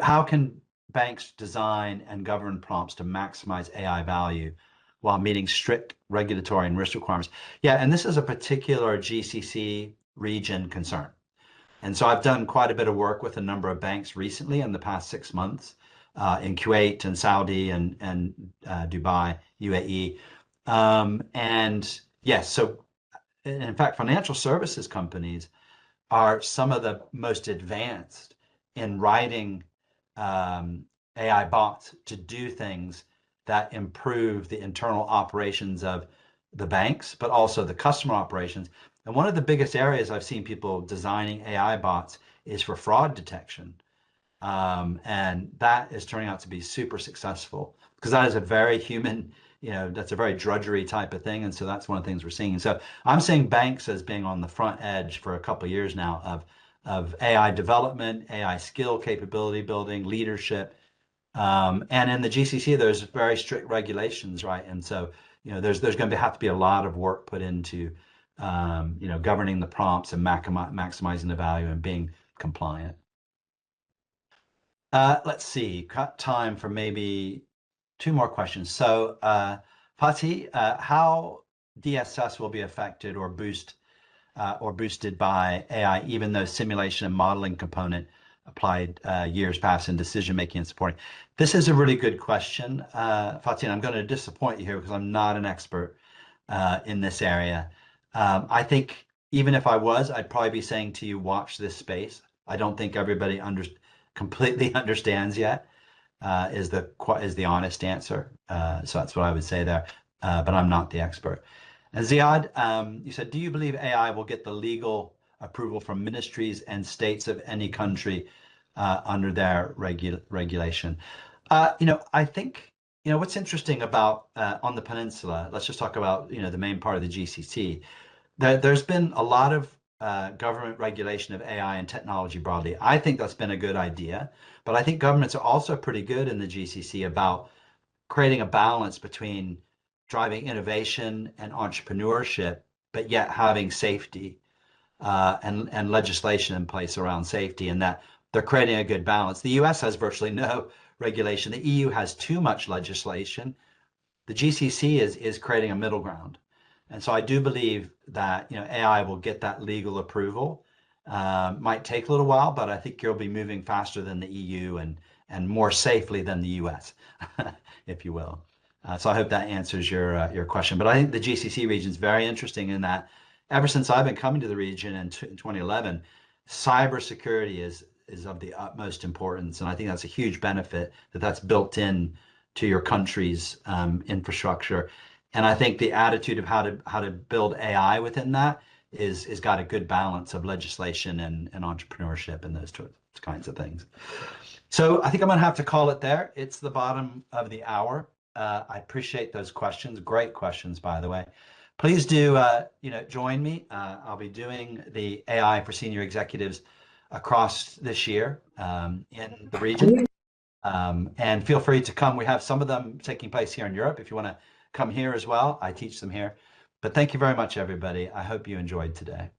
[SPEAKER 2] How can banks design and govern prompts to maximize AI value while meeting strict regulatory and risk requirements? Yeah, and this is a particular GCC region concern. And so I've done quite a bit of work with a number of banks recently in the past 6 months in Kuwait and Saudi and Dubai, UAE. And yes, so in fact, financial services companies are some of the most advanced in writing AI bots to do things that improve the internal operations of the banks, but also the customer operations. And one of the biggest areas I've seen people designing AI bots is for fraud detection. And that is turning out to be super successful because that is a very human, that's a very drudgery type of thing. And so that's one of the things we're seeing. So I'm seeing banks as being on the front edge for a couple of years now of AI development, AI skill capability building, leadership. And in the GCC, there's very strict regulations, right? And so, there's going to have to be a lot of work put into, governing the prompts and maximizing the value and being compliant. Let's see, got time for maybe 2 more questions. So, Fatih, how DSS will be affected or boosted by AI, even though simulation and modeling component applied years past in decision making and supporting? This is a really good question, Fatih. I'm going to disappoint you here because I'm not an expert in this area. I think even if I was, I'd probably be saying to you, watch this space. I don't think everybody completely understands yet. Is the honest answer. So that's what I would say there. But I'm not the expert. And Ziad, you said, do you believe AI will get the legal approval from ministries and states of any country under their regulation? I think what's interesting about on the peninsula, let's just talk about, the main part of the GCC. There's been a lot of government regulation of AI and technology broadly. I think that's been a good idea, but I think governments are also pretty good in the GCC about creating a balance between driving innovation and entrepreneurship, but yet having safety and legislation in place around safety, and that they're creating a good balance. The US has virtually no regulation. The EU has too much legislation. The GCC is creating a middle ground. And so I do believe that AI will get that legal approval. Might take a little while, but I think you'll be moving faster than the EU and more safely than the US, if you will. So I hope that answers your question. But I think the GCC region is very interesting in that ever since I've been coming to the region in 2011, cybersecurity is of the utmost importance, and I think that's a huge benefit that's built in to your country's infrastructure. And I think the attitude of how to build AI within that is got a good balance of legislation and entrepreneurship and those kinds of things. So I think I'm going to have to call it there. It's the bottom of the hour. I appreciate those questions. Great questions, by the way. Please do join me. I'll be doing the AI for senior executives across this year in the region. And feel free to come. We have some of them taking place here in Europe. If you want to come here as well, I teach them here. But thank you very much, everybody. I hope you enjoyed today.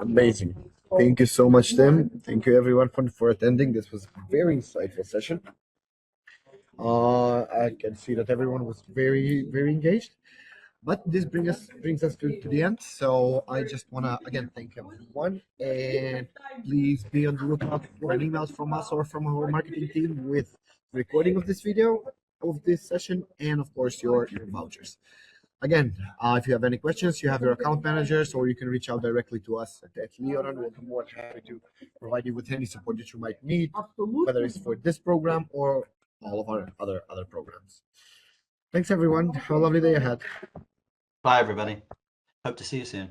[SPEAKER 1] Amazing. Thank you so much, Tim. Thank you, everyone, for attending. This was a very insightful session. I can see that everyone was very, very engaged. But this brings us to the end. So I just wanna again thank everyone, and please be on the lookout for an emails from us or from our marketing team with recording of this video, of this session, and of course your vouchers. Again, if you have any questions, you have your account managers, or you can reach out directly to us at LEORON. We'll be more than happy to provide you with any support that you might need, whether it's for this program or all of our other programs. Thanks, everyone. Have a lovely day ahead.
[SPEAKER 2] Bye, everybody. Hope to see you soon.